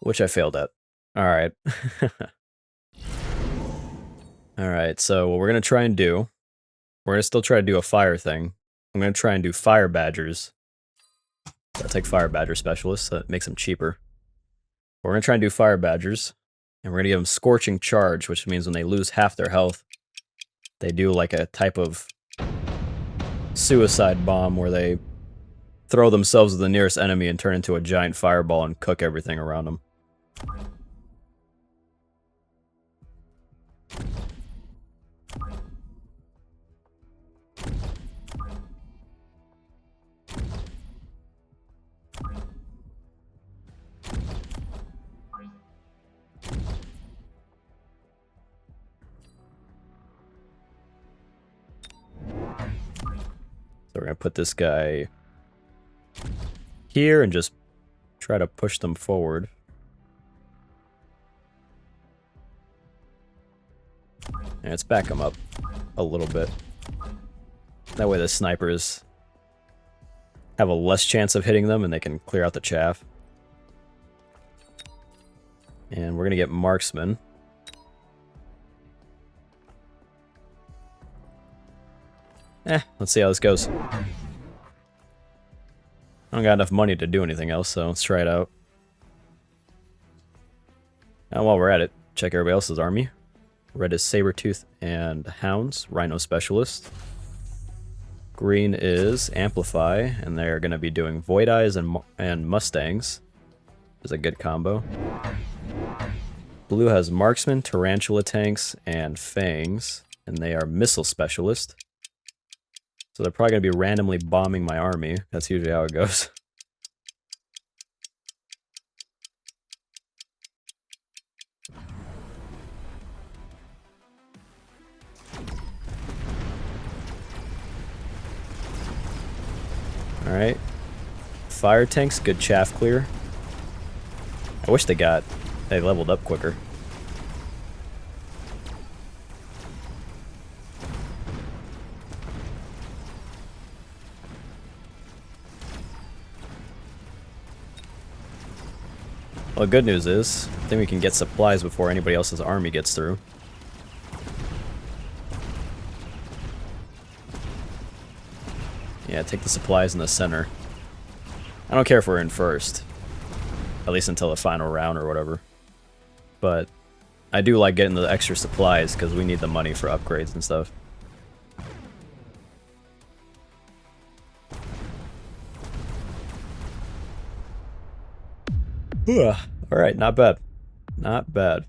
Which I failed at. Alright. Alright, so what we're going to try and do, we're going to still try to do a fire thing. I'm going to try and do fire badgers. I'll take fire badger specialists, so that makes them cheaper. We're going to try and do fire badgers, and we're going to give them scorching charge, which means when they lose half their health, they do like a type of suicide bomb where they throw themselves at the nearest enemy and turn into a giant fireball and cook everything around them. So we're going to put this guy here and just try to push them forward. And let's back them up a little bit. That way the snipers have a less chance of hitting them and they can clear out the chaff. And we're going to get marksmen. Let's see how this goes. I don't got enough money to do anything else, so let's try it out. And while we're at it, check everybody else's army. Red is Sabertooth and Hounds, Rhino Specialist. Green is Amplify, and they're going to be doing Void Eyes and Mustangs. Is a good combo. Blue has Marksman, Tarantula Tanks, and Fangs, and they are Missile Specialist. So they're probably going to be randomly bombing my army. That's usually how it goes. Alright. Fire tanks, good chaff clear. I wish they leveled up quicker. Well, the good news is, I think we can get supplies before anybody else's army gets through. Yeah, take the supplies in the center. I don't care if we're in first. At least until the final round or whatever. But I do like getting the extra supplies because we need the money for upgrades and stuff. Alright, not bad. Not bad.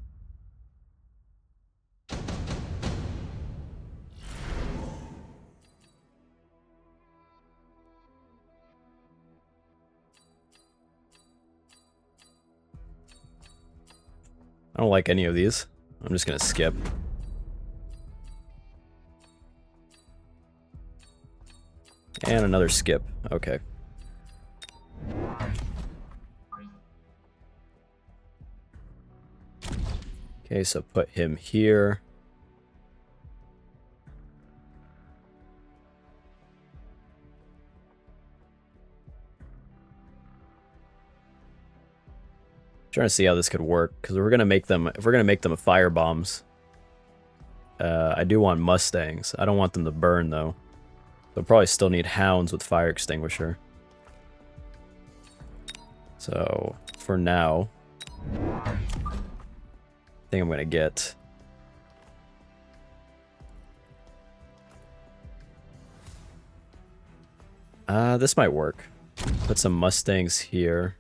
I don't like any of these. I'm just gonna skip. And another skip. Okay. Okay, so put him here. Trying to see how this could work, because we're gonna make them. If we're gonna make them fire bombs, I do want Mustangs. I don't want them to burn though. They'll probably still need hounds with fire extinguisher. So for now, I think I'm gonna get. This might work. Put some Mustangs here.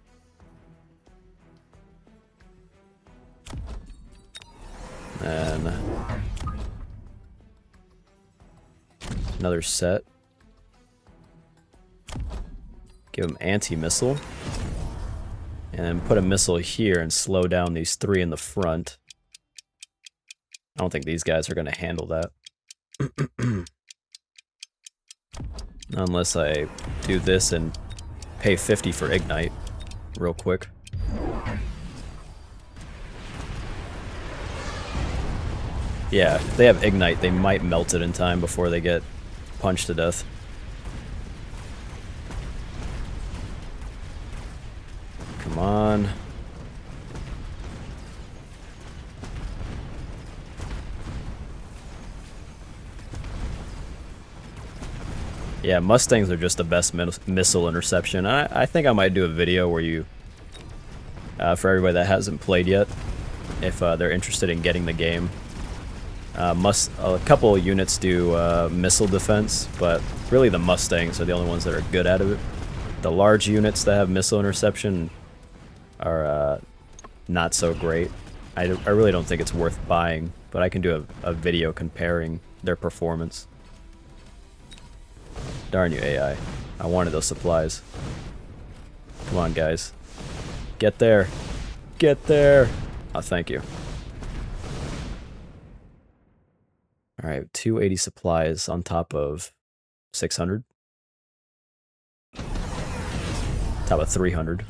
And another set. Give them anti-missile. And then put a missile here and slow down these three in the front. I don't think these guys are going to handle that. Unless I do this and pay 50 for Ignite real quick. Yeah, if they have Ignite, they might melt it in time before they get punched to death. Come on. Yeah, Mustangs are just the best missile interception. I think I might do a video where you, for everybody that hasn't played yet, if they're interested in getting the game. A couple of units do missile defense, but really the Mustangs are the only ones that are good at it. The large units that have missile interception are not so great. I really don't think it's worth buying, but I can do a video comparing their performance. Darn you, AI. I wanted those supplies. Come on, guys. Get there. Get there. Oh, thank you. Alright, 280 supplies on top of 600. Top of 300.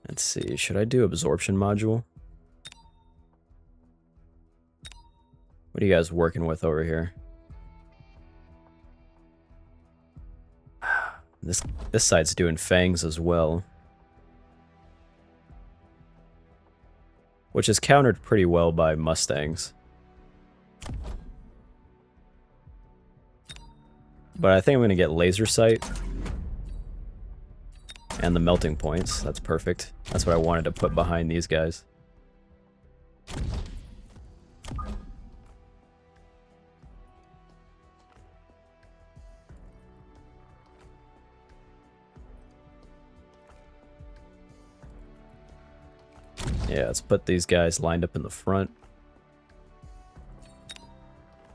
Let's see, should I do absorption module? What are you guys working with over here? This side's doing fangs as well. Which is countered pretty well by Mustangs. But I think I'm going to get laser sight. And the melting points. That's perfect. That's what I wanted to put behind these guys. Yeah, let's put these guys lined up in the front.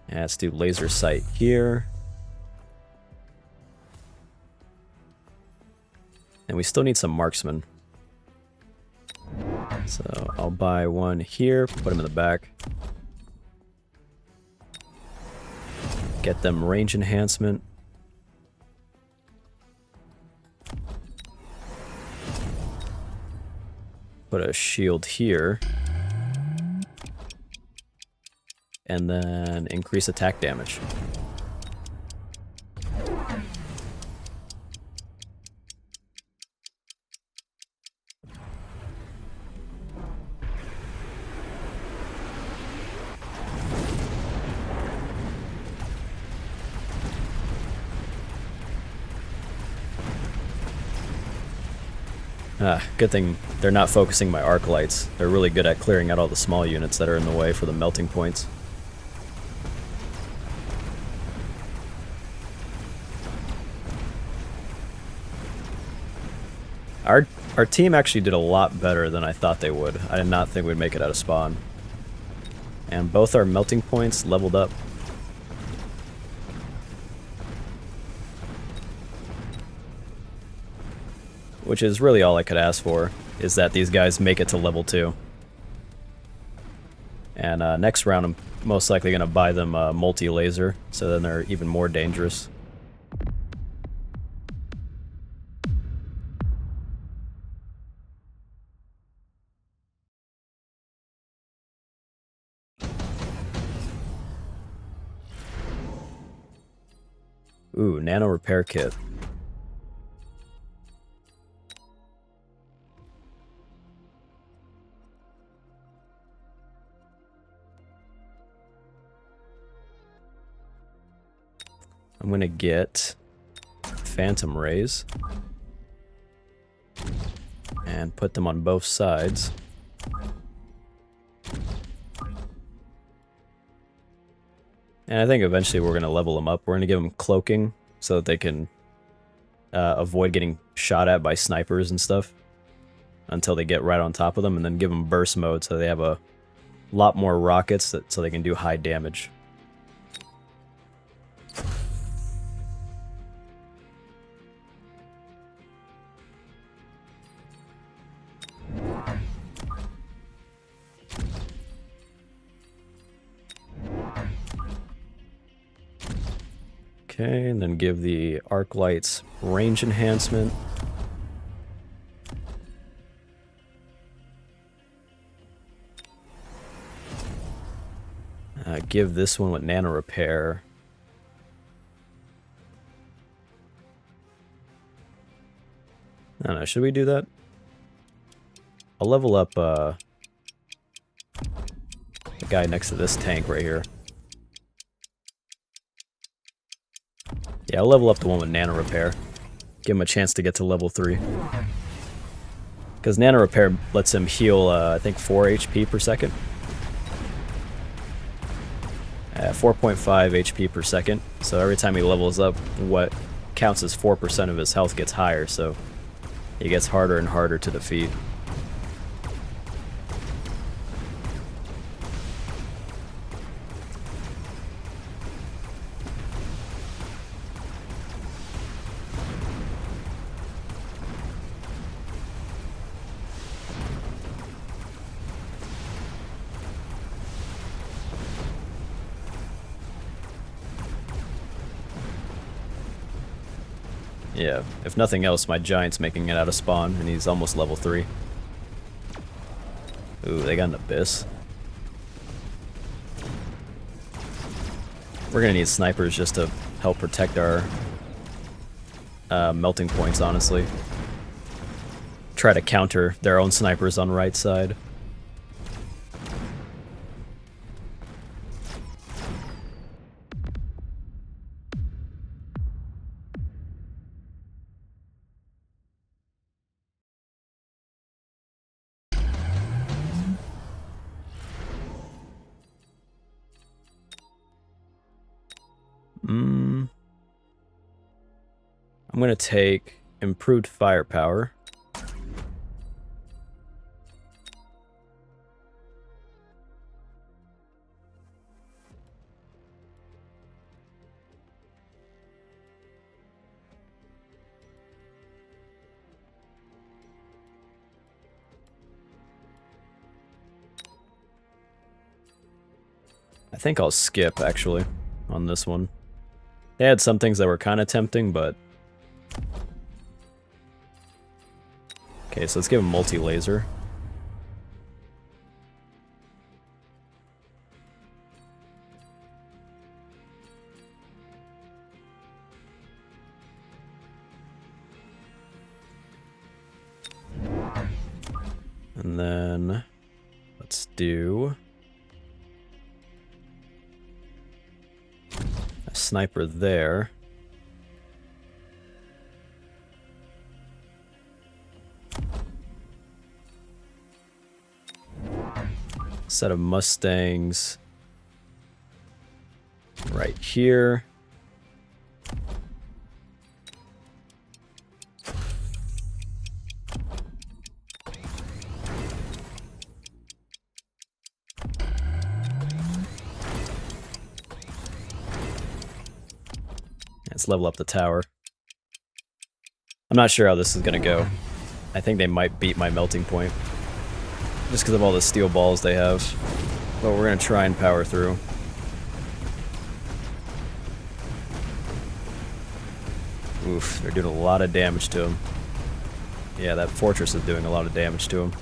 And let's do laser sight here. And we still need some marksmen. So I'll buy one here, put them in the back. Get them range enhancement. Put a shield here. And then increase attack damage. Good thing they're not focusing my arc lights. They're really good at clearing out all the small units that are in the way for the melting points. Our team actually did a lot better than I thought they would. I did not think we'd make it out of spawn. And both our melting points leveled up. Which is really all I could ask for, is that these guys make it to level 2. And next round I'm most likely going to buy them multi-laser, so then they're even more dangerous. Ooh, nano repair kit. I'm gonna get phantom rays and put them on both sides. And I think eventually we're gonna level them up. We're gonna give them cloaking so that they can avoid getting shot at by snipers and stuff until they get right on top of them, and then give them burst mode so they have a lot more rockets so they can do high damage. Okay, and then give the arc lights range enhancement. Give this one with nano repair. I don't know, should we do that? I'll level up the guy next to this tank right here. Yeah, I'll level up the one with nano repair. Give him a chance to get to level 3. Because nano repair lets him heal, I think, 4 HP per second. 4.5 HP per second. So every time he levels up, what counts as 4% of his health gets higher, so he gets harder and harder to defeat. Yeah, if nothing else, my giant's making it out of spawn, and he's almost level 3. Ooh, they got an abyss. We're gonna need snipers just to help protect our melting points, honestly. Try to counter their own snipers on right side. I'm gonna take improved firepower. I think I'll skip, actually, on this one. They had some things that were kind of tempting, but... Okay, so let's give him multi-laser. And then let's do a sniper there. Set of Mustangs right here. Let's level up the tower. I'm not sure how this is gonna go. I think they might beat my melting point. Just because of all the steel balls they have. But we're gonna try and power through. Oof, they're doing a lot of damage to him. Yeah, that fortress is doing a lot of damage to him.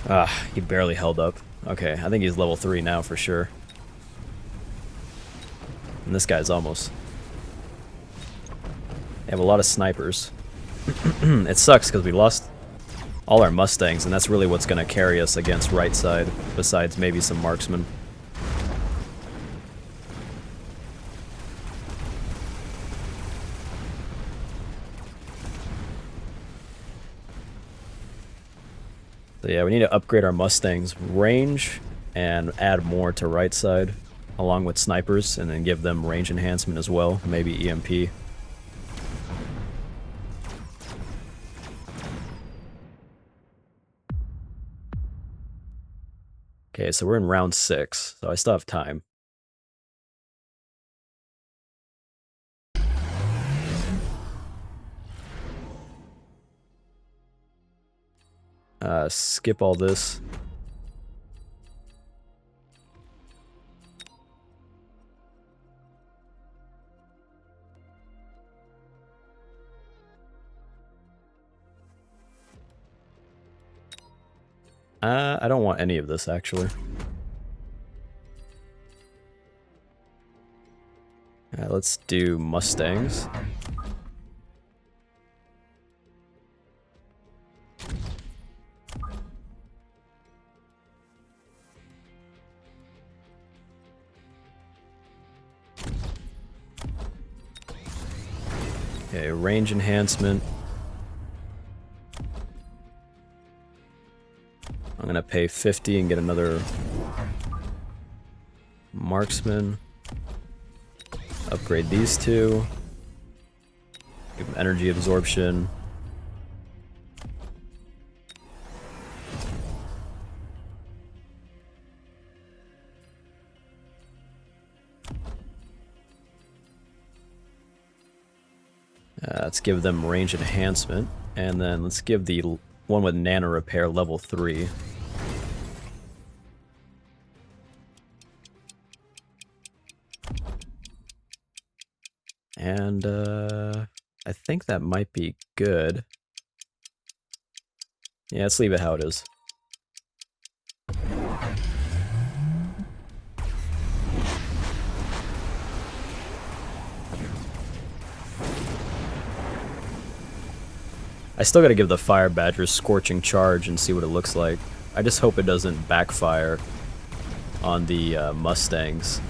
Ah, he barely held up. Okay, I think he's level 3 now for sure. And this guy's almost. They have a lot of snipers. It sucks because we lost all our Mustangs, and that's really what's going to carry us against right side, besides maybe some marksmen. So yeah, we need to upgrade our Mustangs' range and add more to right side, along with snipers, and then give them range enhancement as well, maybe EMP. Okay, so we're in round 6, so I still have time. Skip all this. I don't want any of this, actually. Let's do Mustangs. Okay, range enhancement. I'm gonna pay 50 and get another marksman. Upgrade these two. Give them energy absorption. Let's give them range enhancement, and then let's give the one with nano repair level 3. And I think that might be good. Yeah, let's leave it how it is. I still gotta give the Fire Badgers Scorching Charge and see what it looks like. I just hope it doesn't backfire on the Mustangs.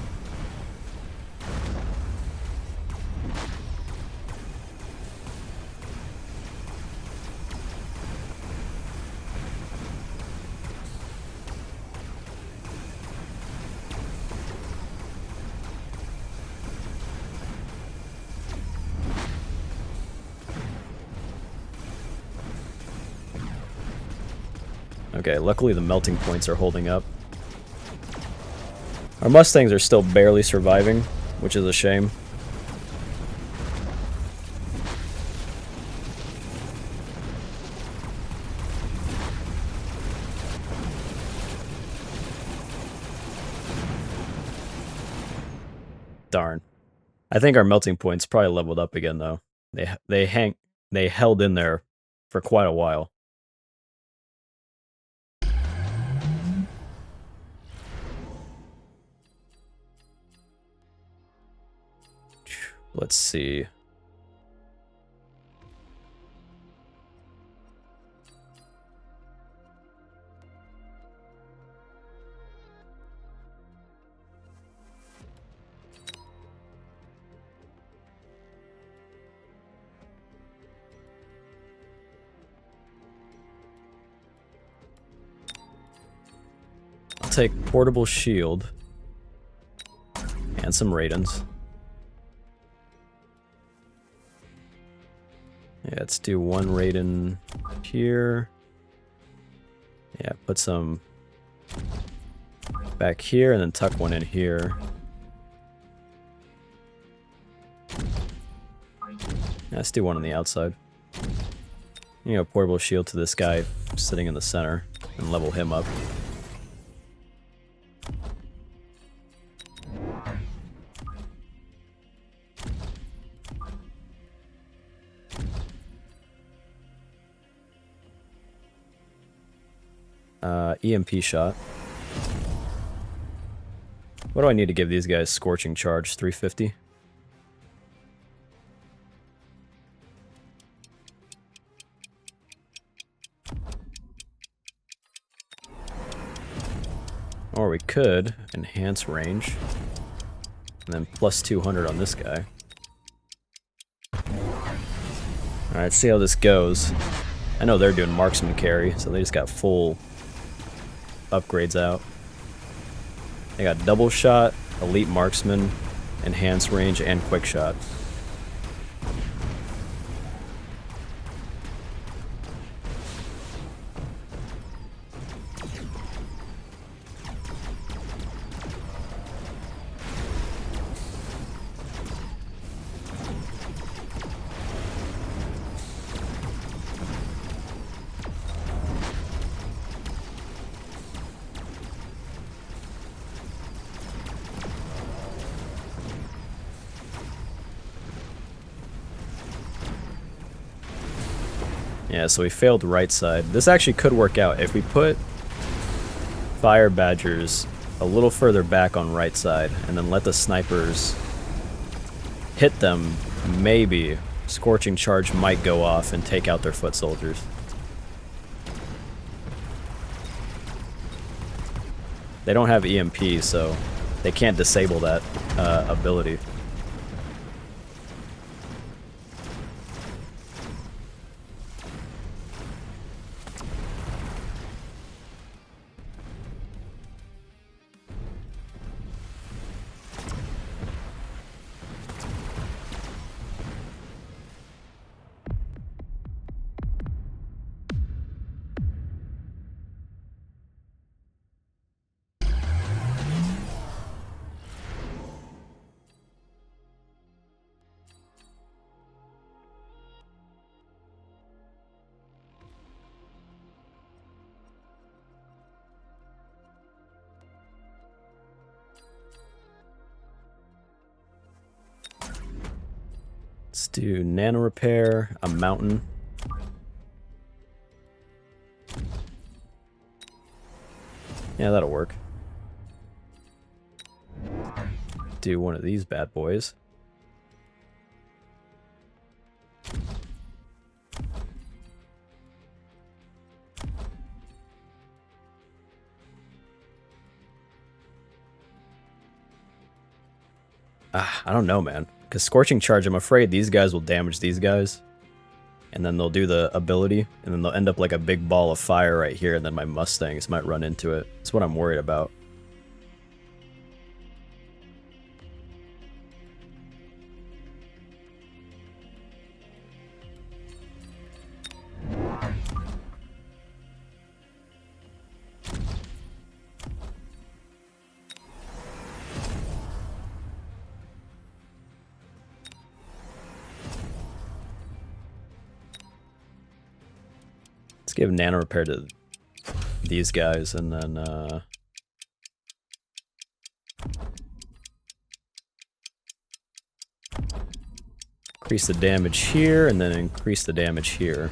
Okay, luckily the melting points are holding up. Our Mustangs are still barely surviving, which is a shame. Darn. I think our melting point's probably leveled up again though. They held in there for quite a while. Let's see. I'll take portable shield and some Raidens. Yeah, let's do one Raiden here. Yeah, put some back here and then tuck one in here. Yeah, let's do one on the outside. You know, portable shield to this guy sitting in the center and level him up. EMP shot. What do I need to give these guys? Scorching charge, 350. Or we could enhance range, and then plus 200 on this guy. Alright, see how this goes. I know they're doing marksman carry, so they just got full upgrades out. They got double shot, elite marksman, enhanced range, and quick shot. Yeah, so we failed right side. This actually could work out. If we put fire badgers a little further back on right side and then let the snipers hit them, maybe scorching charge might go off and take out their foot soldiers. They don't have EMP, so they can't disable that ability. Let's do nano repair, a mountain. Yeah, that'll work. Do one of these bad boys. I don't know, man. Because Scorching Charge, I'm afraid these guys will damage these guys. And then they'll do the ability, and then they'll end up like a big ball of fire right here, and then my Mustangs might run into it. That's what I'm worried about. Give nano repair to these guys, and then Increase the damage here, and then increase the damage here.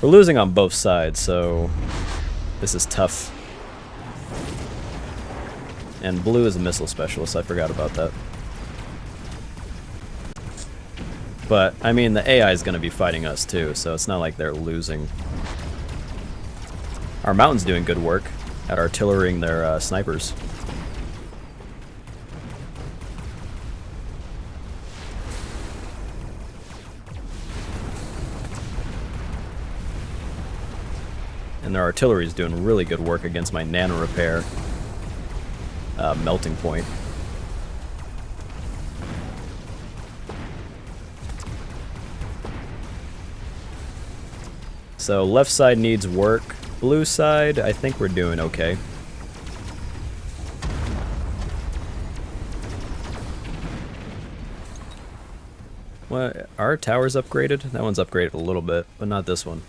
We're losing on both sides, so this is tough. And blue is a missile specialist, I forgot about that. But, I mean, the AI is going to be fighting us too, so it's not like they're losing. Our mountain's doing good work at artillerying their snipers. And their artillery is doing really good work against my nano repair melting point. So left side needs work. Blue side, I think we're doing okay. What? Are our towers upgraded? That one's upgraded a little bit, but not this one.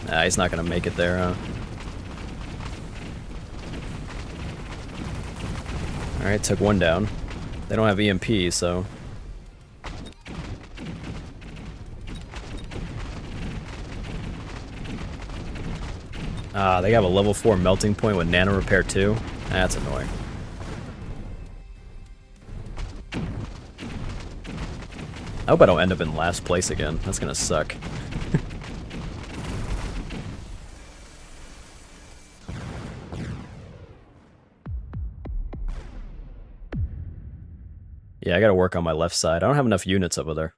Nah, he's not gonna make it there, huh? Alright, took one down. They don't have EMP, so... they have a level 4 melting point with nano repair too? That's annoying. I hope I don't end up in last place again. That's gonna suck. Yeah, I gotta work on my left side. I don't have enough units over there.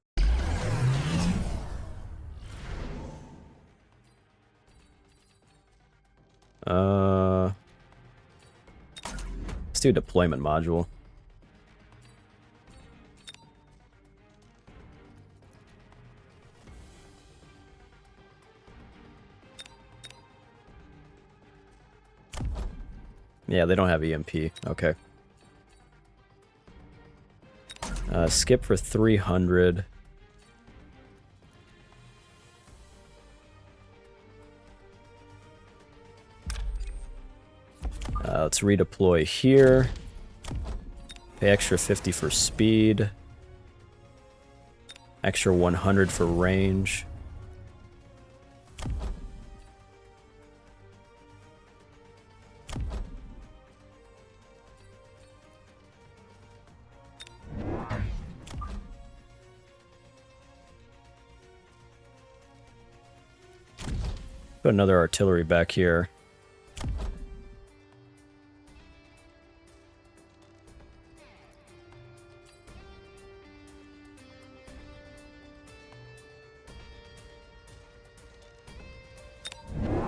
Let's do deployment module. Yeah, they don't have EMP. Okay. Skip for 300. Let's redeploy here. Pay extra 50 for speed. Extra 100 for range. Put another artillery back here.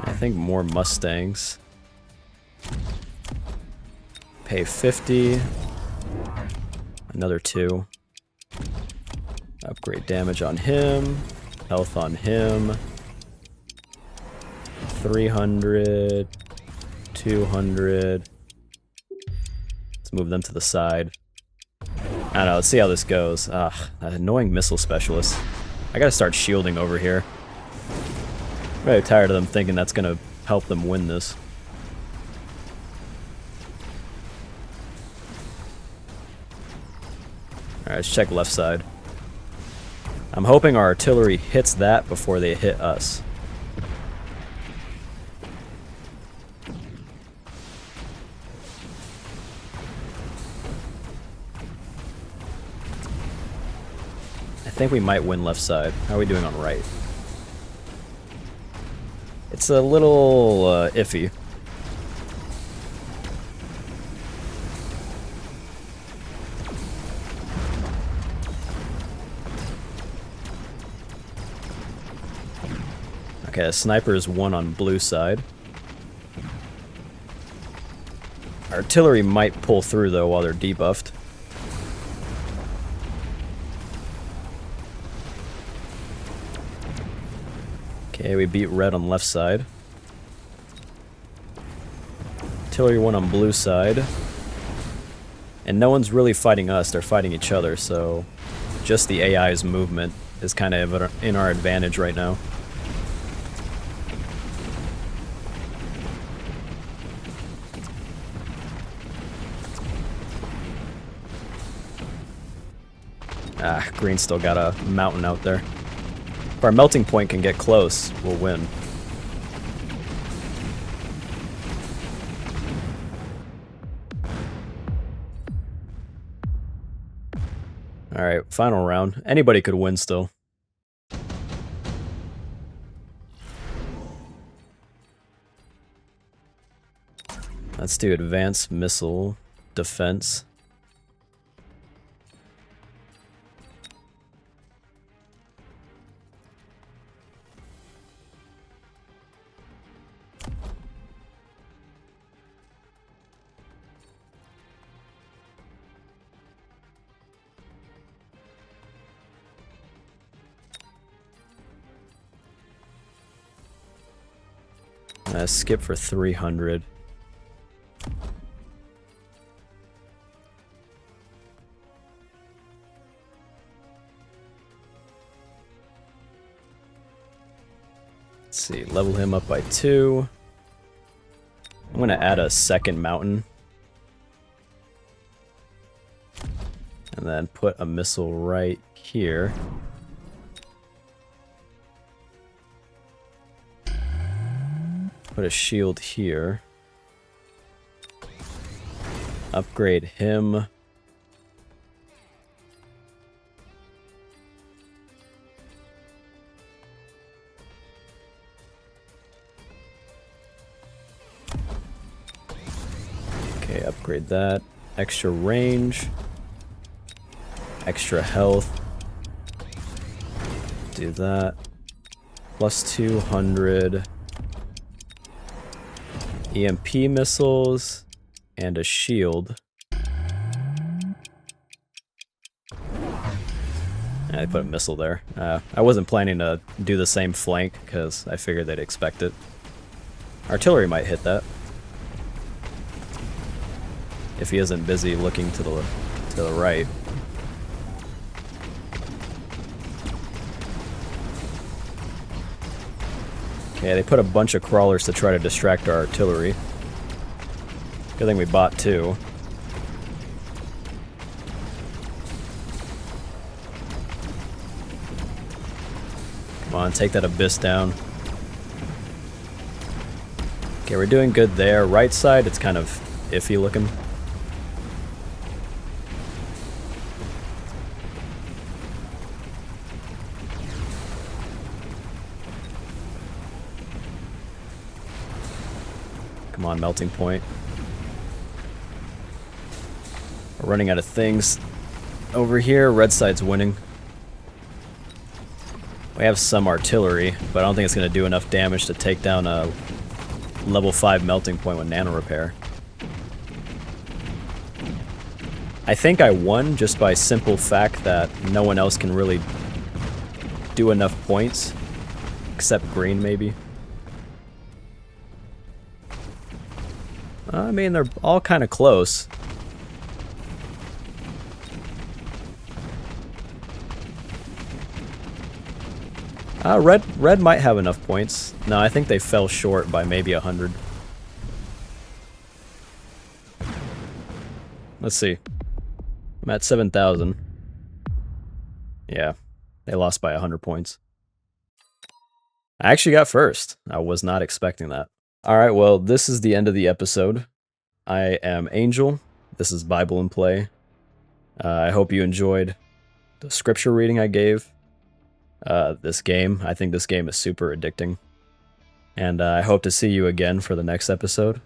I think more Mustangs. Pay 50. Another 2. Upgrade damage on him. Health on him. 300. 200. Let's move them to the side. I don't know, let's see how this goes. Ugh, that annoying missile specialist. I gotta start shielding over here. I'm really tired of them thinking that's gonna help them win this. Alright, let's check left side. I'm hoping our artillery hits that before they hit us. I think we might win left side. How are we doing on right? It's a little iffy. Okay, a sniper is 1 on blue side. Artillery might pull through though while they're debuffed. Okay, we beat red on left side. Artillery 1 on blue side. And no one's really fighting us, they're fighting each other, so just the AI's movement is kind of in our advantage right now. Ah, green still got a mountain out there. If our melting point can get close, we'll win. Alright, final round. Anybody could win still. Let's do advanced missile defense. Skip for 300. Let's see, level him up by 2. I'm gonna add a second mountain. And then put a missile right here. Put a shield here. Upgrade him. Okay, upgrade that. Extra range. Extra health. Do that. Plus 200. EMP missiles, and a shield. I put a missile there. I wasn't planning to do the same flank, because I figured they'd expect it. Artillery might hit that. If he isn't busy looking to the right. Okay, they put a bunch of crawlers to try to distract our artillery. Good thing we bought 2. Come on, take that abyss down. Okay, we're doing good there. Right side, it's kind of iffy looking. Come on, melting point. We're running out of things. Over here, red side's winning. We have some artillery, but I don't think it's going to do enough damage to take down a level 5 melting point with nano repair. I think I won just by simple fact that no one else can really do enough points, except green maybe. I mean, they're all kind of close. Red might have enough points. No, I think they fell short by maybe 100. Let's see. I'm at 7,000. Yeah, they lost by 100 points. I actually got first. I was not expecting that. Alright, well, this is the end of the episode. I am Angel. This is Bible in Play. I hope you enjoyed the scripture reading I gave. This game. I think this game is super addicting. And I hope to see you again for the next episode.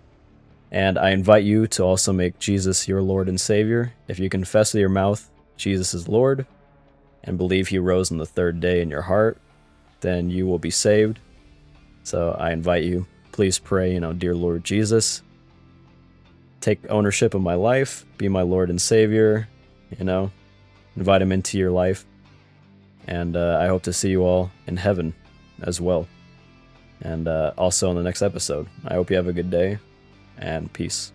And I invite you to also make Jesus your Lord and Savior. If you confess with your mouth Jesus is Lord, and believe He rose on the 3rd day in your heart, then you will be saved. So I invite you, please pray, dear Lord Jesus, take ownership of my life, be my Lord and Savior, invite Him into your life. And I hope to see you all in heaven as well. And also in the next episode. I hope you have a good day, and peace.